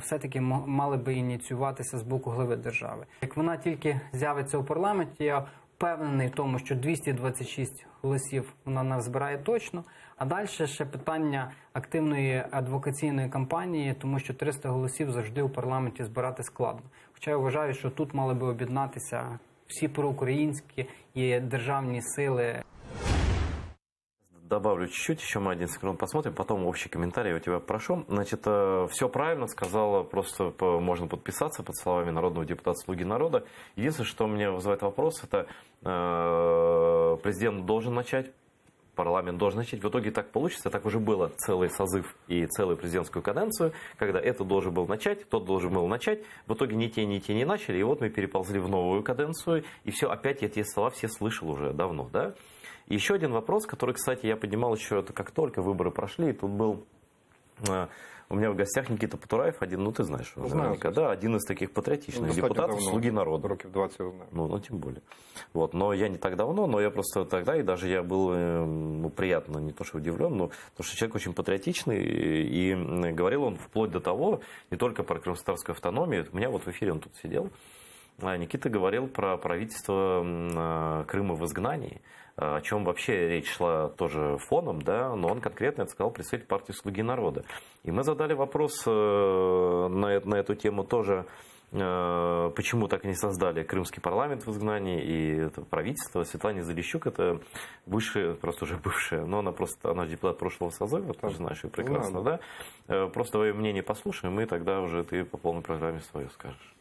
все-таки мали би ініціюватися з боку глави держави. Як вона тільки з'явиться у парламенті, я впевнений в тому, що 226 голосів вона назбирає точно, а далі ще питання активної адвокаційної кампанії, тому що 300 голосів завжди у парламенті збирати складно. Хоча я вважаю, що тут мали би об'єднатися всі проукраїнські і державні сили. Добавлю чуть-чуть, еще мы 11 секунд посмотрим, потом общий комментарий я у тебя прошу. Значит, все правильно сказала, просто можно подписаться под словами народного депутата «Слуги народа». Единственное, что меня вызывает вопрос, это президент должен начать, парламент должен начать. В итоге так получится, так уже было целый созыв и целую президентскую каденцию, когда это должен был начать, тот должен был начать. В итоге ни те не начали, и вот мы переползли в новую каденцию, и все, опять я те слова все слышал уже давно, да? И еще один вопрос, который, кстати, я поднимал еще, это как только выборы прошли, и тут был у меня в гостях Никита Потураев, один, ну ты знаешь, наверняка, да, один из таких патриотичных депутатов, давно, «Слуги народа». Років 20 знаю. Ну, тем более. Вот, но я не так давно, но я просто тогда, и даже я был ну, приятно, не то что удивлен, но потому что человек очень патриотичный, и говорил он вплоть до того, не только про крымско-татарскую автономию, у меня вот в эфире он тут сидел, Никита говорил про правительство Крыма в изгнании, о чем вообще речь шла тоже фоном, да, но он конкретно это сказал представитель партии «Слуги народа». И мы задали вопрос на эту тему тоже, почему так и не создали крымский парламент в изгнании и это правительство. Светлана Залищук, это бывшая, просто уже бывшая, но она депутат прошлого созыва, ты же знаешь ее прекрасно, да? Просто твое мнение послушаем, и тогда уже ты по полной программе свое скажешь.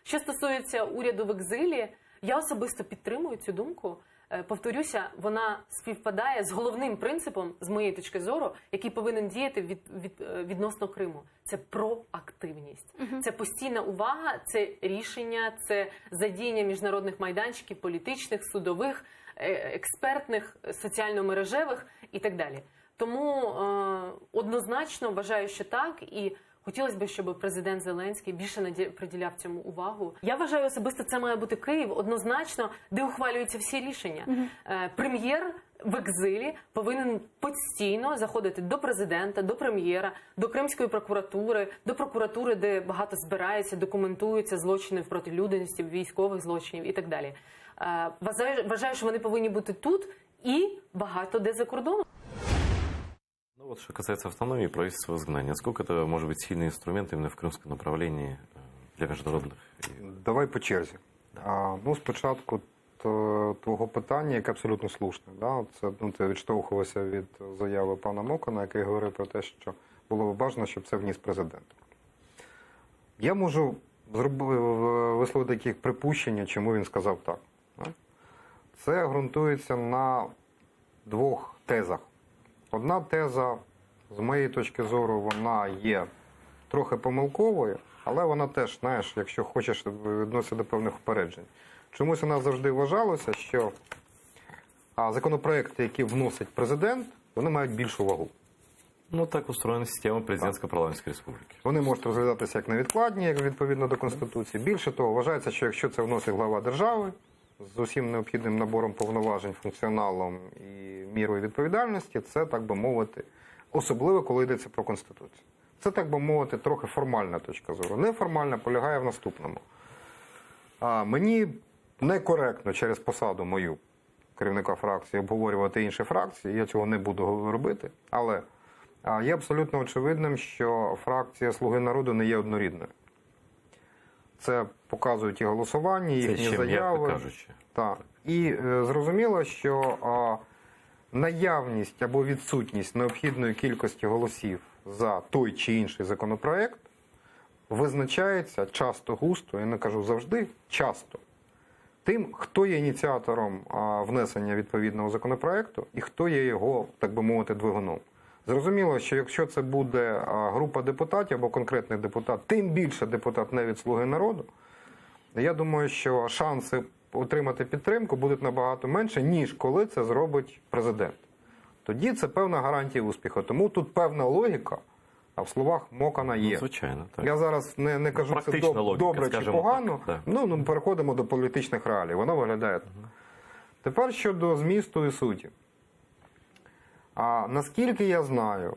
Що стосується уряду в екзилі, я особисто підтримую цю думку. Повторюся, вона співпадає з головним принципом, з моєї точки зору, який повинен діяти відносно Криму. Це проактивність. Це постійна увага, це рішення, це задіяння міжнародних майданчиків, політичних, судових, експертних, соціально-мережевих і так далі. Тому однозначно вважаю, що так, і хотілося б, щоб президент Зеленський більше приділяв цьому увагу. Я вважаю особисто, це має бути Київ, однозначно, де ухвалюються всі рішення. Прем'єр в екзилі повинен постійно заходити до президента, до прем'єра, до Кримської прокуратури, до прокуратури, де багато збирається, документуються злочини проти людяності, військових злочинів і так далі. Вважаю, що вони повинні бути тут і багато де за кордоном. Ну вот, что касается автономии и правительства в изгнании, насколько это может быть сильный инструмент именно в крымском направлении для международных? Давай по черзі. Ну, спочатку твого питання, яке абсолютно слушне. Да? Це відштовхувалося від заяви пана Мокана, який говорив про те, що було б бажано, щоб це вніс президент. Я можу висловити такі припущення, чому він сказав так. Да? Це ґрунтується на двох тезах. Одна теза, з моєї точки зору, вона є трохи помилковою, але вона теж, знаєш, якщо хочеш, відноситься до певних впереджень. Чомусь у нас завжди вважалося, що законопроекти, які вносить президент, вони мають більшу вагу. Ну, так устроєна система президентсько-парламентської республіки. Вони можуть розглядатися як невідкладні, як відповідно до Конституції. Більше того, вважається, що якщо це вносить глава держави, з усім необхідним набором повноважень, функціоналом і мірою відповідальності, це, так би мовити, особливо, коли йдеться про Конституцію. Це, так би мовити, трохи формальна точка зору. Неформальна полягає в наступному. Мені некоректно через посаду мою, керівника фракції, обговорювати інші фракції, я цього не буду робити, але є абсолютно очевидним, що фракція «Слуги народу» не є однорідною. Це показують і голосування, і Це їхні ще м'яко заяви. кажучи. Так. І зрозуміло, що наявність або відсутність необхідної кількості голосів за той чи інший законопроект визначається часто, густо, я не кажу завжди, часто, тим, хто є ініціатором внесення відповідного законопроекту і хто є його, так би мовити, двигуном. Зрозуміло, що якщо це буде група депутатів або конкретний депутат, тим більше депутат не від «Слуги народу», я думаю, що шанси отримати підтримку будуть набагато менше, ніж коли це зробить президент. Тоді це певна гарантія успіху. Тому тут певна логіка, а в словах Мокана є. Ну, звичайно, так. Я зараз не кажу, це Практична логіка, добре чи скажімо погано. так, да. Ну, переходимо до політичних реалій. Воно виглядає так. Тепер щодо змісту і суті. Наскільки я знаю,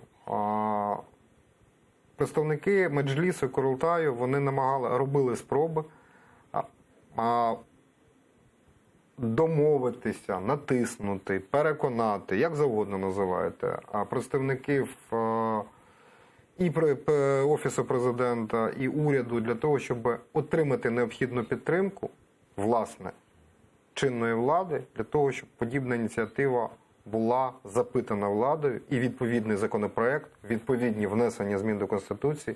представники Меджлісу і Курултаю, вони робили спроби домовитися, натиснути, переконати, як завгодно називаєте, представників і Офісу Президента, і уряду для того, щоб отримати необхідну підтримку, власне, чинної влади, для того, щоб подібна ініціатива була запитана владою і відповідний законопроект, відповідні внесення змін до Конституції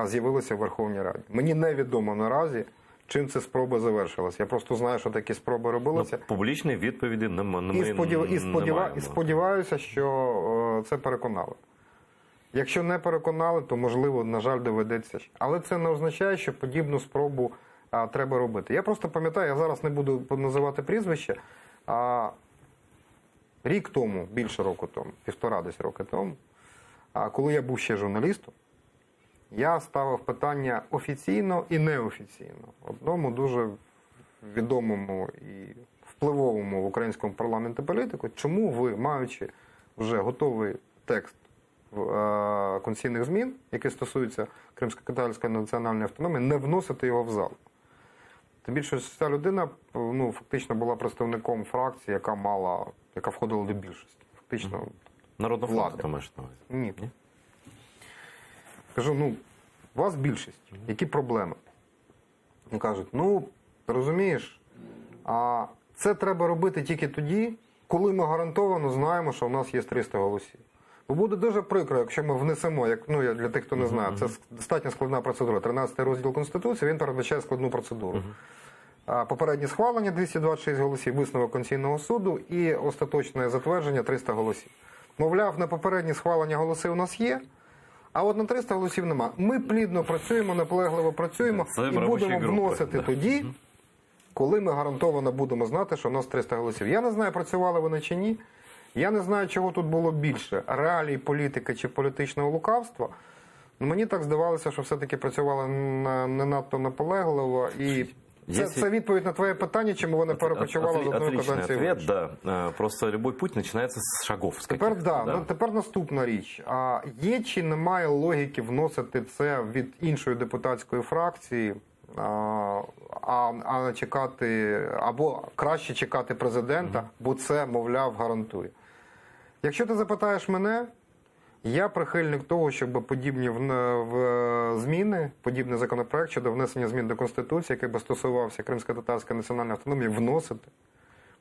з'явилися в Верховній Раді. Мені невідомо наразі, чим ця спроба завершилася. Я просто знаю, що такі спроби робилися. Публічної відповіді немає. І сподіваюся, що це переконали. Якщо не переконали, то, можливо, на жаль, доведеться. Але це не означає, що подібну спробу треба робити. Я просто пам'ятаю, я зараз не буду називати прізвище, рік тому, більше року тому, 1,5 десь роки тому, коли я був ще журналістом, я ставив питання офіційно і неофіційно. Одному дуже відомому і впливовому в українському парламенті політику, чому ви, маючи вже готовий текст конституційних змін, які стосуються кримсько-татарської національної автономії, не вносите його в зал. Тим більше, що ця людина фактично була представником фракції, яка входила до більшості. Фактично, Народного влади. фронту, ти маєш на увазі? Ні. Кажу, у вас більшість. Які проблеми? Вони кажуть, розумієш, це треба робити тільки тоді, коли ми гарантовано знаємо, що в нас є 300 голосів. Бо буде дуже прикро, якщо ми внесемо, для тих, хто не знає, це достатньо складна процедура. 13-й розділ Конституції, він передбачає складну процедуру. Попереднє схвалення 226 голосів, висновок Конституційного суду і остаточне затвердження 300 голосів. Мовляв, на попереднє схвалення голоси у нас є, а от на 300 голосів нема. Ми плідно працюємо, наполегливо працюємо і будемо вносити тоді, коли ми гарантовано будемо знати, що у нас 300 голосів. Я не знаю, працювали вони чи ні. Я не знаю, чого тут було більше – реалій політики чи політичного лукавства. Мені так здавалося, що все-таки працювали не надто наполегливо. І це відповідь на твоє питання, чому вони перекочували з одної каденції в іншу. Да. Просто любой путь починається з шагов. Тепер наступна річ. Є чи немає логіки вносити це від іншої депутатської фракції, а не чекати, або краще чекати президента, бо це, мовляв, гарантує. Якщо ти запитаєш мене, я прихильник того, щоб подібні зміни, подібний законопроект щодо внесення змін до Конституції, який би стосувався кримсько-татарської національної автономії, вносити.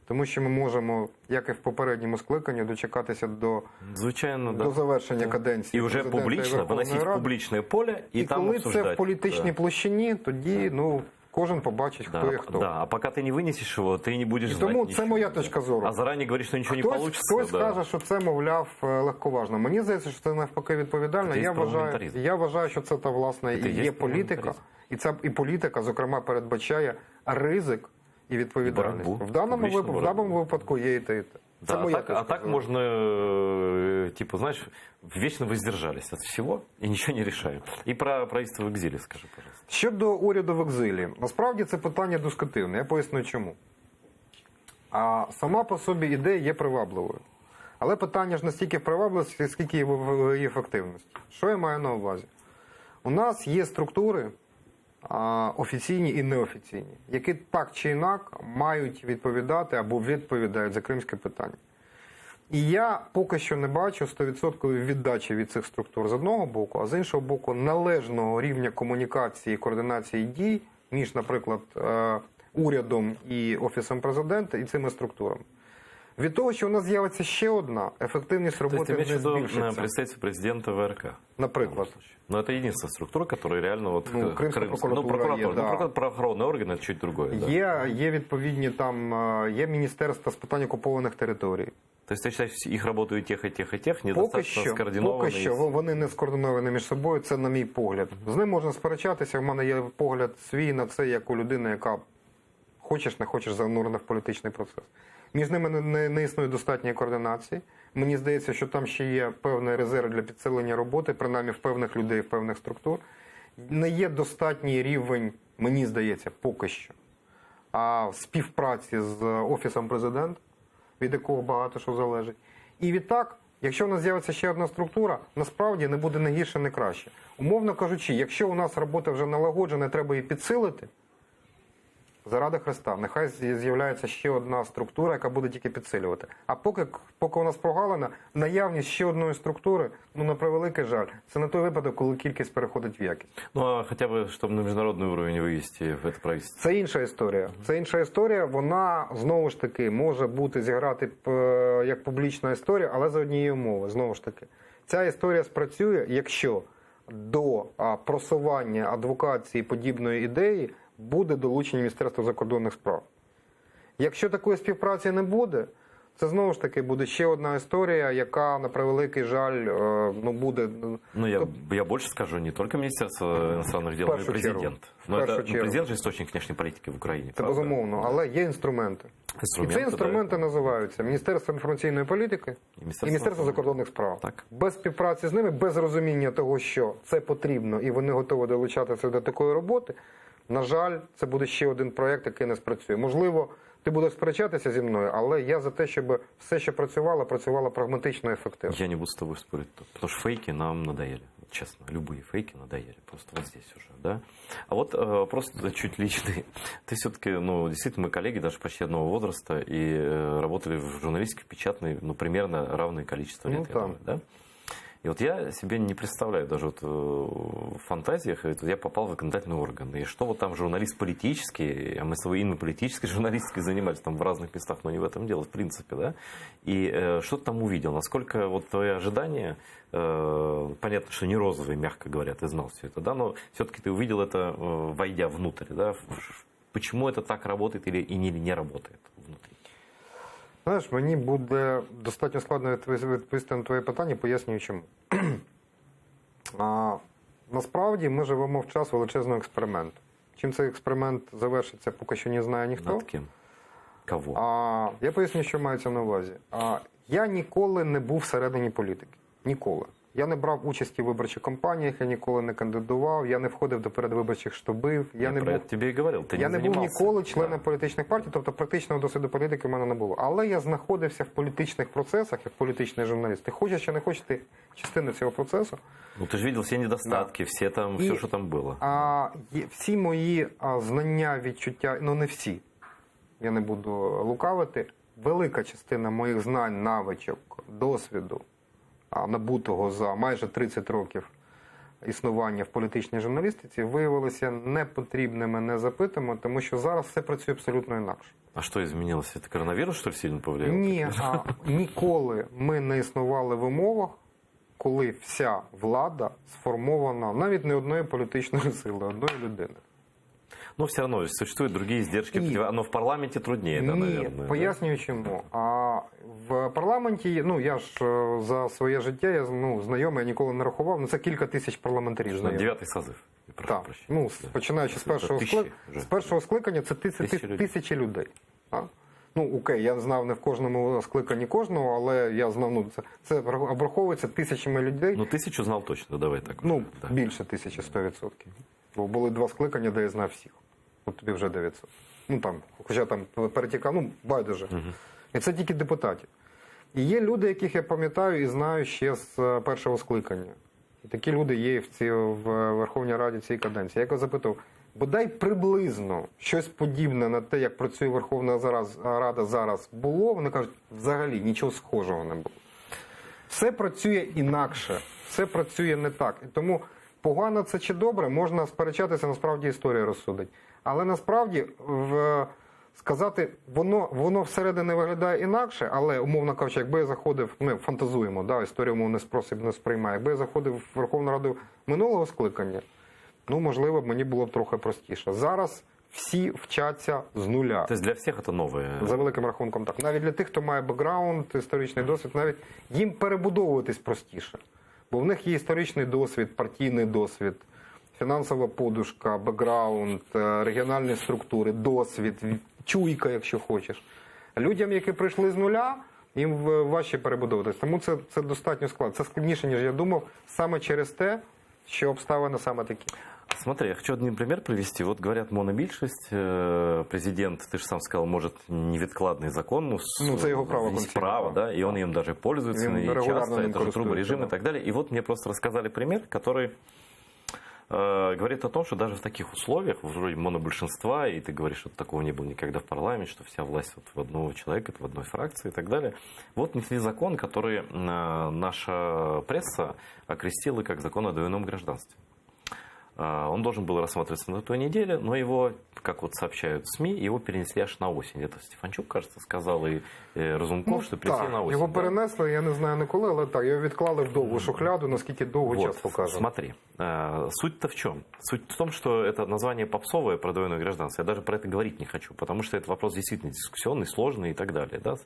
Тому що ми можемо, як і в попередньому скликанні, дочекатися до завершення каденції. І вже публічно, виносити в публічне поле і там коли обсуждати. це в політичній площині, тоді кожен побачить, хто і хто. Да, а поки ти не винесеш його, ти не будеш знати тому нічого. це моя точка зору. А зарані говориш, що нічого не вийде. Хтось каже, що це, мовляв, легковажно. Мені здається, що це навпаки відповідально. Я вважаю, що це, власне, і є політика. І політика, зокрема, передбачає ризик і відповідальність. В даному випадку є і те, і те. А так можна, знаєш, вечно воздержались від всього і нічого не рішаємо. І про правительство в екзилі, скажи, пожалуйста. Щодо уряду в екзилі. Насправді це питання дискутивне. Я поясню чому. Сама по собі ідея є привабливою. Але питання ж не стільки в привабливості, скільки в її ефективності. Що я маю на увазі? У нас є структури, офіційні і неофіційні, які так чи інак мають відповідати або відповідають за кримське питання. І я поки що не бачу 100% віддачі від цих структур з одного боку, а з іншого боку належного рівня комунікації і координації дій між, наприклад, урядом і Офісом Президента і цими структурами. Від того, що у нас з'явиться ще одна, ефективність То есть роботи имеешь в не виду збільшиться. представитель президента ВРК? Наприклад. Но это единственная структура, которая реально вот Ну, Крымская прокуратура є, да. правоохоронный орган это чуть другое. Да. Є відповідні там, є Міністерство з питань окупованих територій. То есть ты считаешь, их работу и тех, и тех, и тех Поки недостаточно скоординованные? поки що вони не скоординовані між собою, це на мій погляд. З ним можна сперечатися, в мене є погляд свій на це, як у людини, яка хочеш, не хочеш, занурена в політичний процес. Між ними не існує достатньої координації. Мені здається, що там ще є певний резерв для підсилення роботи, принаймні в певних людей, в певних структур. Не є достатній рівень, мені здається, поки що, співпраці з Офісом Президента, від якого багато що залежить. І відтак, якщо у нас з'явиться ще одна структура, насправді не буде не гірше, не краще. Умовно кажучи, якщо у нас робота вже налагоджена, треба її підсилити, заради Христа, нехай з'являється ще одна структура, яка буде тільки підсилювати. А поки у нас прогалина, наявність ще одної структури, ну, на превеликий жаль, це не той випадок, коли кількість переходить в якість. Ну, а хотя бы, чтобы на международный уровень вывести в это правительство. Це інша історія. Це інша історія, вона, знову ж таки, може бути зіграти як публічна історія, але за однієї умови, знову ж таки. Ця історія спрацює, якщо до просування адвокації подібної ідеї буде долучення Міністерства закордонних справ. Якщо такої співпраці не буде, це знову ж таки буде ще одна історія, яка, на превеликий жаль, ну, буде... Ну, я больше скажу, не только Министерство иностранных дел, но и президент. Но это президент же источник внешней политики в Україні. Це безумовно, але є інструменти. І ці інструменти називаються Міністерство інформаційної політики і Міністерство закордонних справ. Так. Без співпраці з ними, без розуміння того, що це потрібно і вони готові долучатися до такої роботи, на жаль, це буде ще один проєкт, який не спрацює. Можливо, ти будеш сперечатися зі мною, але я за те, щоб все, що працювало прагматично і ефективно. Я не буду с тобой спорить, потому что фейки нам надоели. Честно, любые фейки надоели. Просто вот здесь уже, да. А вот просто чуть личный. Ты все-таки, ну, действительно, мы коллеги даже почти одного возраста и работали в журналистике печатной, ну, примерно равное количество лет, я думаю, да? И вот я себе не представляю даже вот в фантазиях, вот я попал в законодательный орган. И что вот там журналист политический, а мы своей политической журналистикой занимались там в разных местах, но не в этом дело, в принципе, да? И что ты там увидел? Насколько вот твои ожидания, понятно, что не розовые, мягко говоря, ты знал все это, да? Но все-таки ты увидел это, войдя внутрь, да? Почему это так работает или не работает внутри? Знаєш, мені буде достатньо складно відповісти на твоє питання, пояснюю чому. Насправді ми живемо в час величезного експерименту. Чим цей експеримент завершиться, поки що не знає ніхто. Над ким? Кого? Я поясню, що мається на увазі. Я ніколи не був всередині політики. Ніколи. Я не брав участі в виборчих кампаніях, я ніколи не кандидував, я не входив до передвиборчих штабів. Я не був ніколи членом політичних партій, тобто практичного досвіду політики в мене не було. Але я знаходився в політичних процесах, як політичний журналіст. Ти хочеш чи не хочеш, ти частина цього процесу. Ну, ти ж бачив всі недостатки, все, що там було. Всі мої знання, відчуття, ну не всі, я не буду лукавити, велика частина моїх знань, навичок, досвіду, набутого за майже 30 років існування в політичній журналістиці, виявилися непотрібними, незапитими, тому що зараз все працює абсолютно інакше. А що змінилося? Це коронавірус, що ли, сильно повлияв? Ні, ніколи ми не існували в умовах, коли вся влада сформована навіть не одною політичною силою, одної людини. Ну, все равно существуют другие издержки, но в парламенте труднее, да, наверное. Пояснюю чому. В парламенті, ну, я ж за своє життя, я знайомий, я ніколи не рахував, ну, це кілька тисяч парламентарів знайомих. 9-й созыв. Так, ну, починаючи з першого скликання, це тисячі людей. Так? Ну, окей, я знав не в кожному скликанні кожного, але я знав, ну, це обраховується тисячами людей. Ну, 1000 знав точно, давай так. Ну, да. Більше 1000, 100%. Бо були 2 скликання, де я знав всіх. От тобі вже 900. Ну, там, хоча там перетікав, ну, байдуже. І це тільки депутатів. І є люди, яких я пам'ятаю і знаю ще з першого скликання. І такі люди є в Верховній Раді цієї каденції. Я його запитав, бодай приблизно щось подібне на те, як працює Верховна Рада зараз було, вони кажуть, взагалі нічого схожого не було. Все працює інакше, все працює не так. І тому Погано це чи добре, можна сперечатися, насправді історія розсудить. Але насправді сказати, воно всередині виглядає інакше, але, умовно кажучи, якби я заходив, ми фантазуємо, да, історія умовний спосіб не сприймає, якби я заходив в Верховну Раду минулого скликання, можливо, мені було б трохи простіше. Зараз всі вчаться з нуля. То есть для всех это новое? За великим рахунком так. Навіть для тих, хто має бекграунд, історичний досвід, навіть їм перебудовуватись простіше. Бо в них є історичний досвід, партійний досвід, фінансова подушка, бекграунд, регіональні структури, досвід, чуйка, якщо хочеш. Людям, які прийшли з нуля, їм важче перебудовуватись. Тому це достатньо складно. Це складніше, ніж я думав, саме через те, що обставини саме такі. Смотри, я хочу один пример привести. Вот говорят, монобільшість, президент, ты же сам сказал, может невідкладный закон, це його право, есть право, да, и он им даже пользуется, и часто, это же труборежим да. и так далее. И вот мне просто рассказали пример, который говорит о том, что даже в таких условиях, вроде монобольшинства, и ты говоришь, что такого не было никогда в парламенте, что вся власть вот в одного человека, в одной фракции и так далее. Вот внесли закон, который наша пресса окрестила как закон о двойном гражданстве. Он должен был рассматриваться на той неделе, но его, как вот сообщают СМИ, его перенесли аж на осень. Это Стефанчук, кажется, сказал, и Разумков, что прийти на осень. Його перенесли, я не знаю ніколи, але так, його відклали в довгу шухляду, наскільки довго час покаже. Смотри, суть-то в чем? Суть в том, что это название попсовое про двойное гражданство. Я даже про это говорить не хочу, потому что это вопрос действительно дискуссионный, сложный и так далее. Да?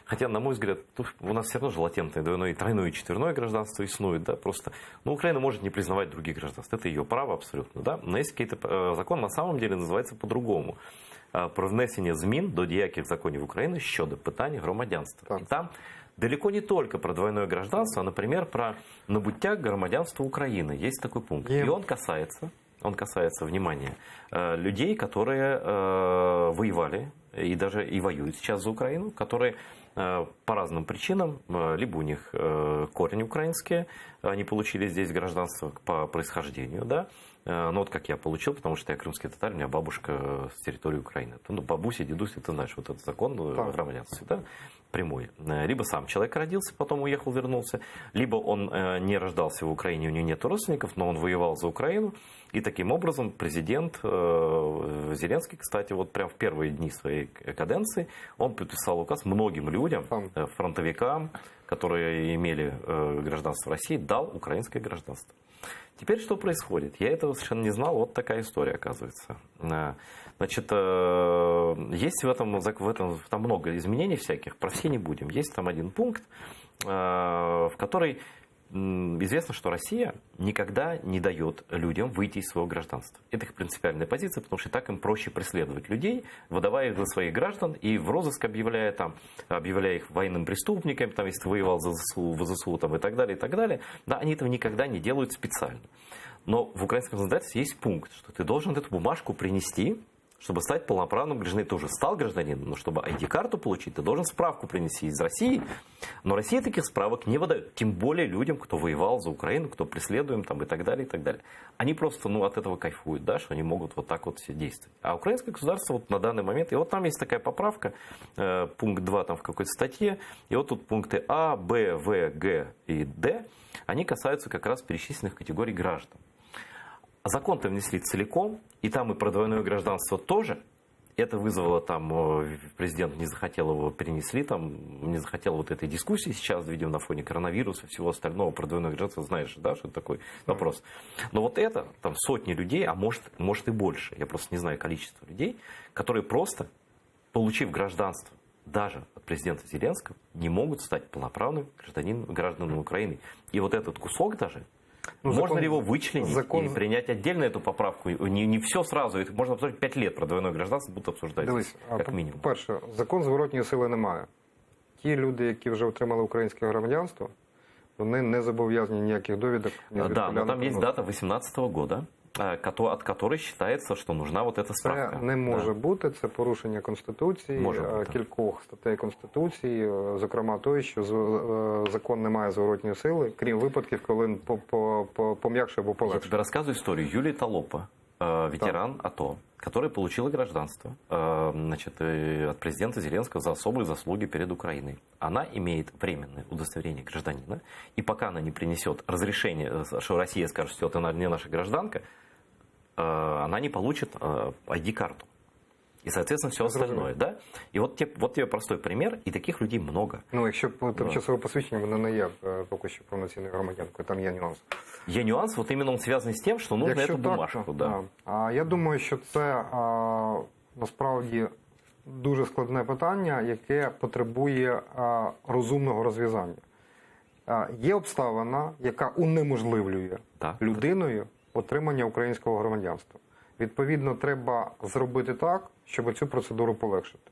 Хотя, на мой взгляд, у нас все равно же латентное двойное, тройное и четверное гражданство существует. Да? Просто, Украина может не признавать других гражданств. Это ее право абсолютно. Да? Но есть какие-то закон на самом деле называется по-другому. Про внесення змін до деяких законів України щодо питань громадянства. Так. И там далеко не только про двойное гражданство, а, например, про набуття громадянства Украины. Есть такой пункт. И он касается, внимания, людей, которые воевали и даже и воюют сейчас за Украину, которые по разным причинам, либо у них корни украинские, они получили здесь гражданство по происхождению, да, ну вот как я получил, потому что я крымский татарин, у меня бабушка с территории Украины. Ну, бабуся, дедуся, ты знаешь, вот этот закон о гражданстве, да, прямой. Либо сам человек родился, потом уехал, вернулся, либо он не рождался в Украине, у него нет родственников, но он воевал за Украину. И таким образом президент Зеленский, кстати, вот прям в первые дни своей каденции, он подписал указ многим людям, фронтовикам, которые имели гражданство России, дал украинское гражданство. Теперь что происходит? Я этого совершенно не знал. Вот такая история, оказывается. Значит, есть в этом там много изменений всяких, про все не будем. Есть там один пункт, в который известно, что Россия никогда не дает людям выйти из своего гражданства. Это их принципиальная позиция, потому что так им проще преследовать людей, выдавая их за своих граждан и в розыск объявляя их военным преступниками, там, если ты воевал за ЗСУ, в ЗСУ там, и так далее. Да, они этого никогда не делают специально. Но в украинском законодательстве есть пункт, что ты должен эту бумажку принести, чтобы стать полноправным гражданином. Ты уже стал гражданином, но чтобы ID-карту получить, ты должен справку принести из России. Но Россия таких справок не выдает. Тем более людям, кто воевал за Украину, кто преследуем там, и так далее, и так далее. Они просто от этого кайфуют, да, что они могут вот так вот все действовать. А украинское государство вот на данный момент, и вот там есть такая поправка, пункт 2 там в какой-то статье, и вот тут пункты А, Б, В, Г и Д, они касаются как раз перечисленных категорий граждан. Закон-то внесли целиком, и там и про двойное гражданство тоже. Это вызвало там, президент не захотел его перенесли, там, не захотел вот этой дискуссии сейчас, видимо, на фоне коронавируса и всего остального про двойное гражданство, знаешь, да, что это такой вопрос. Но вот это, там, сотни людей, а может и больше, я просто не знаю количество людей, которые просто, получив гражданство, даже от президента Зеленского, не могут стать полноправным гражданами Украины. И вот этот кусок даже, можно ли его вычленить и принять отдельно эту поправку? Не все сразу, это можно обсуждать 5 лет про двойное гражданство, будут обсуждать, як мінімум. По-перше, закон зворотньої сили немає. Ті люди, які вже отримали українське громадянство, вони не зобов'язані ніяких довідок. Да, но там есть дата 18-го года, от которой считается, что нужна вот эта справка. Це не може бути, це порушення Конституції, кількох статей Конституції, зокрема той, що закон не має зворотньої сили, крім випадків, коли він пом'якшує або полегшує. Я тебе рассказываю историю. Юлия Толопа, ветеран АТО, которая получила гражданство значит, от президента Зеленского за особые заслуги перед Украиной. Она имеет временное удостоверение гражданина, и пока она не принесет разрешение, что Россия скажет, что это не наша гражданка, она не получит ID-карту. И, соответственно, все остальное. Да? И вот тебе простой пример, і таких людей много. Ну, якщо тимчасове посвідчення, воно не є поки що повноцінною громадянкою, там є нюанс. Є нюанс, вот именно он связан з тим, що нужно Якщо эту бумажку. Да. Я думаю, що це насправді дуже складне питання, яке потребує розумного розв'язання. Є обставина, яка унеможливлює Так. людиною отримання українського громадянства. Відповідно, треба зробити так, щоб цю процедуру полегшити.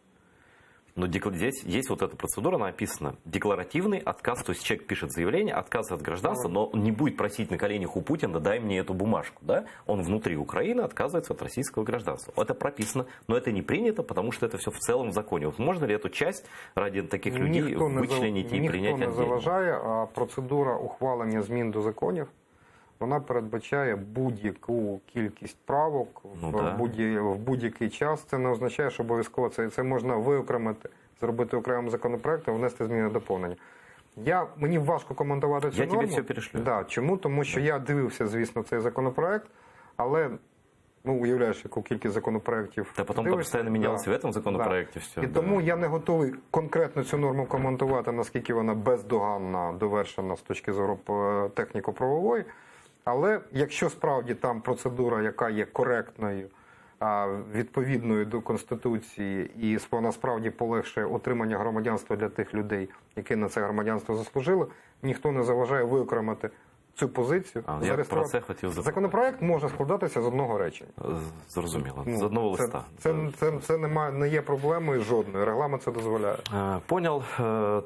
Но здесь есть вот эта процедура, она описана. Декларативный отказ, то есть человек пишет заявление, отказ от гражданства, но он не будет просить на коленях у Путина, дай мне эту бумажку. Да? Он внутри Украины отказывается от российского гражданства. Это прописано, но это не принято, потому что это все в целом в законе. Вот можно ли эту часть ради таких людей вычленить и принять Ніхто не отдельно? заважає, а процедура ухвалення змін до законів, вона передбачає будь-яку кількість правок в будь-який час. Це не означає, що обов'язково це можна виокремити, зробити окремим законопроектом, внести зміни доповнення. Мені важко коментувати цю норму. Я тебе все перешлю. Да, чому? Тому що я дивився, звісно, цей законопроект, але уявляєш, яку кількість законопроектів. Та потім постійно мінялося в цьому законопроекті. Все, І тому я не готовий конкретно цю норму коментувати, наскільки вона бездоганна, довершена з точки зору техніко-правової. Але якщо справді там процедура, яка є коректною, відповідною до Конституції, і вона справді полегшує отримання громадянства для тих людей, які на це громадянство заслужили, ніхто не заважає виокремити цю позицію. Я про це хотів запитати. Законопроект може складатися з одного речення. Зрозуміло. З одного листа. Це не є проблемою жодною. Регламент це дозволяє. Понял.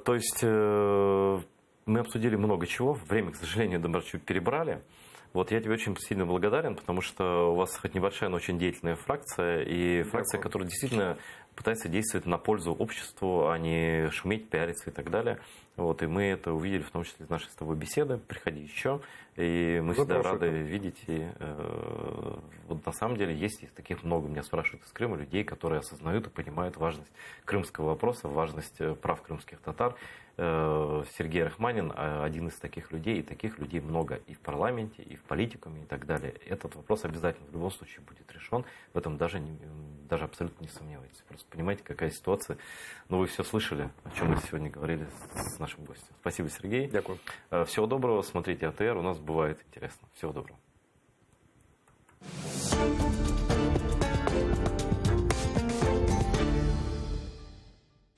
То есть мы обсудили много чего. Время, к сожалению, Домбровчук перебрали. Вот я тебе очень сильно благодарен, потому что у вас хоть небольшая, но очень деятельная фракция, и фракция, которая действительно пытается действовать на пользу обществу, а не шуметь, пиариться и так далее. Вот, и мы это увидели, в том числе из нашей с тобой беседы. Приходи еще, и мы всегда рады видеть. И вот на самом деле есть таких много, меня спрашивают из Крыма, людей, которые осознают и понимают важность крымского вопроса, важность прав крымских татар. Сергей Рахманин один из таких людей, и таких людей много и в парламенте, и в политикуме, и так далее. Этот вопрос обязательно в любом случае будет решен, в этом даже абсолютно не сомневайтесь. Просто понимаете, какая ситуация. Но вы все слышали, о чем мы сегодня говорили с нашим гостем. Спасибо, Сергей. Дякую. Всего доброго, смотрите АТР, у нас бывает интересно. Всего доброго.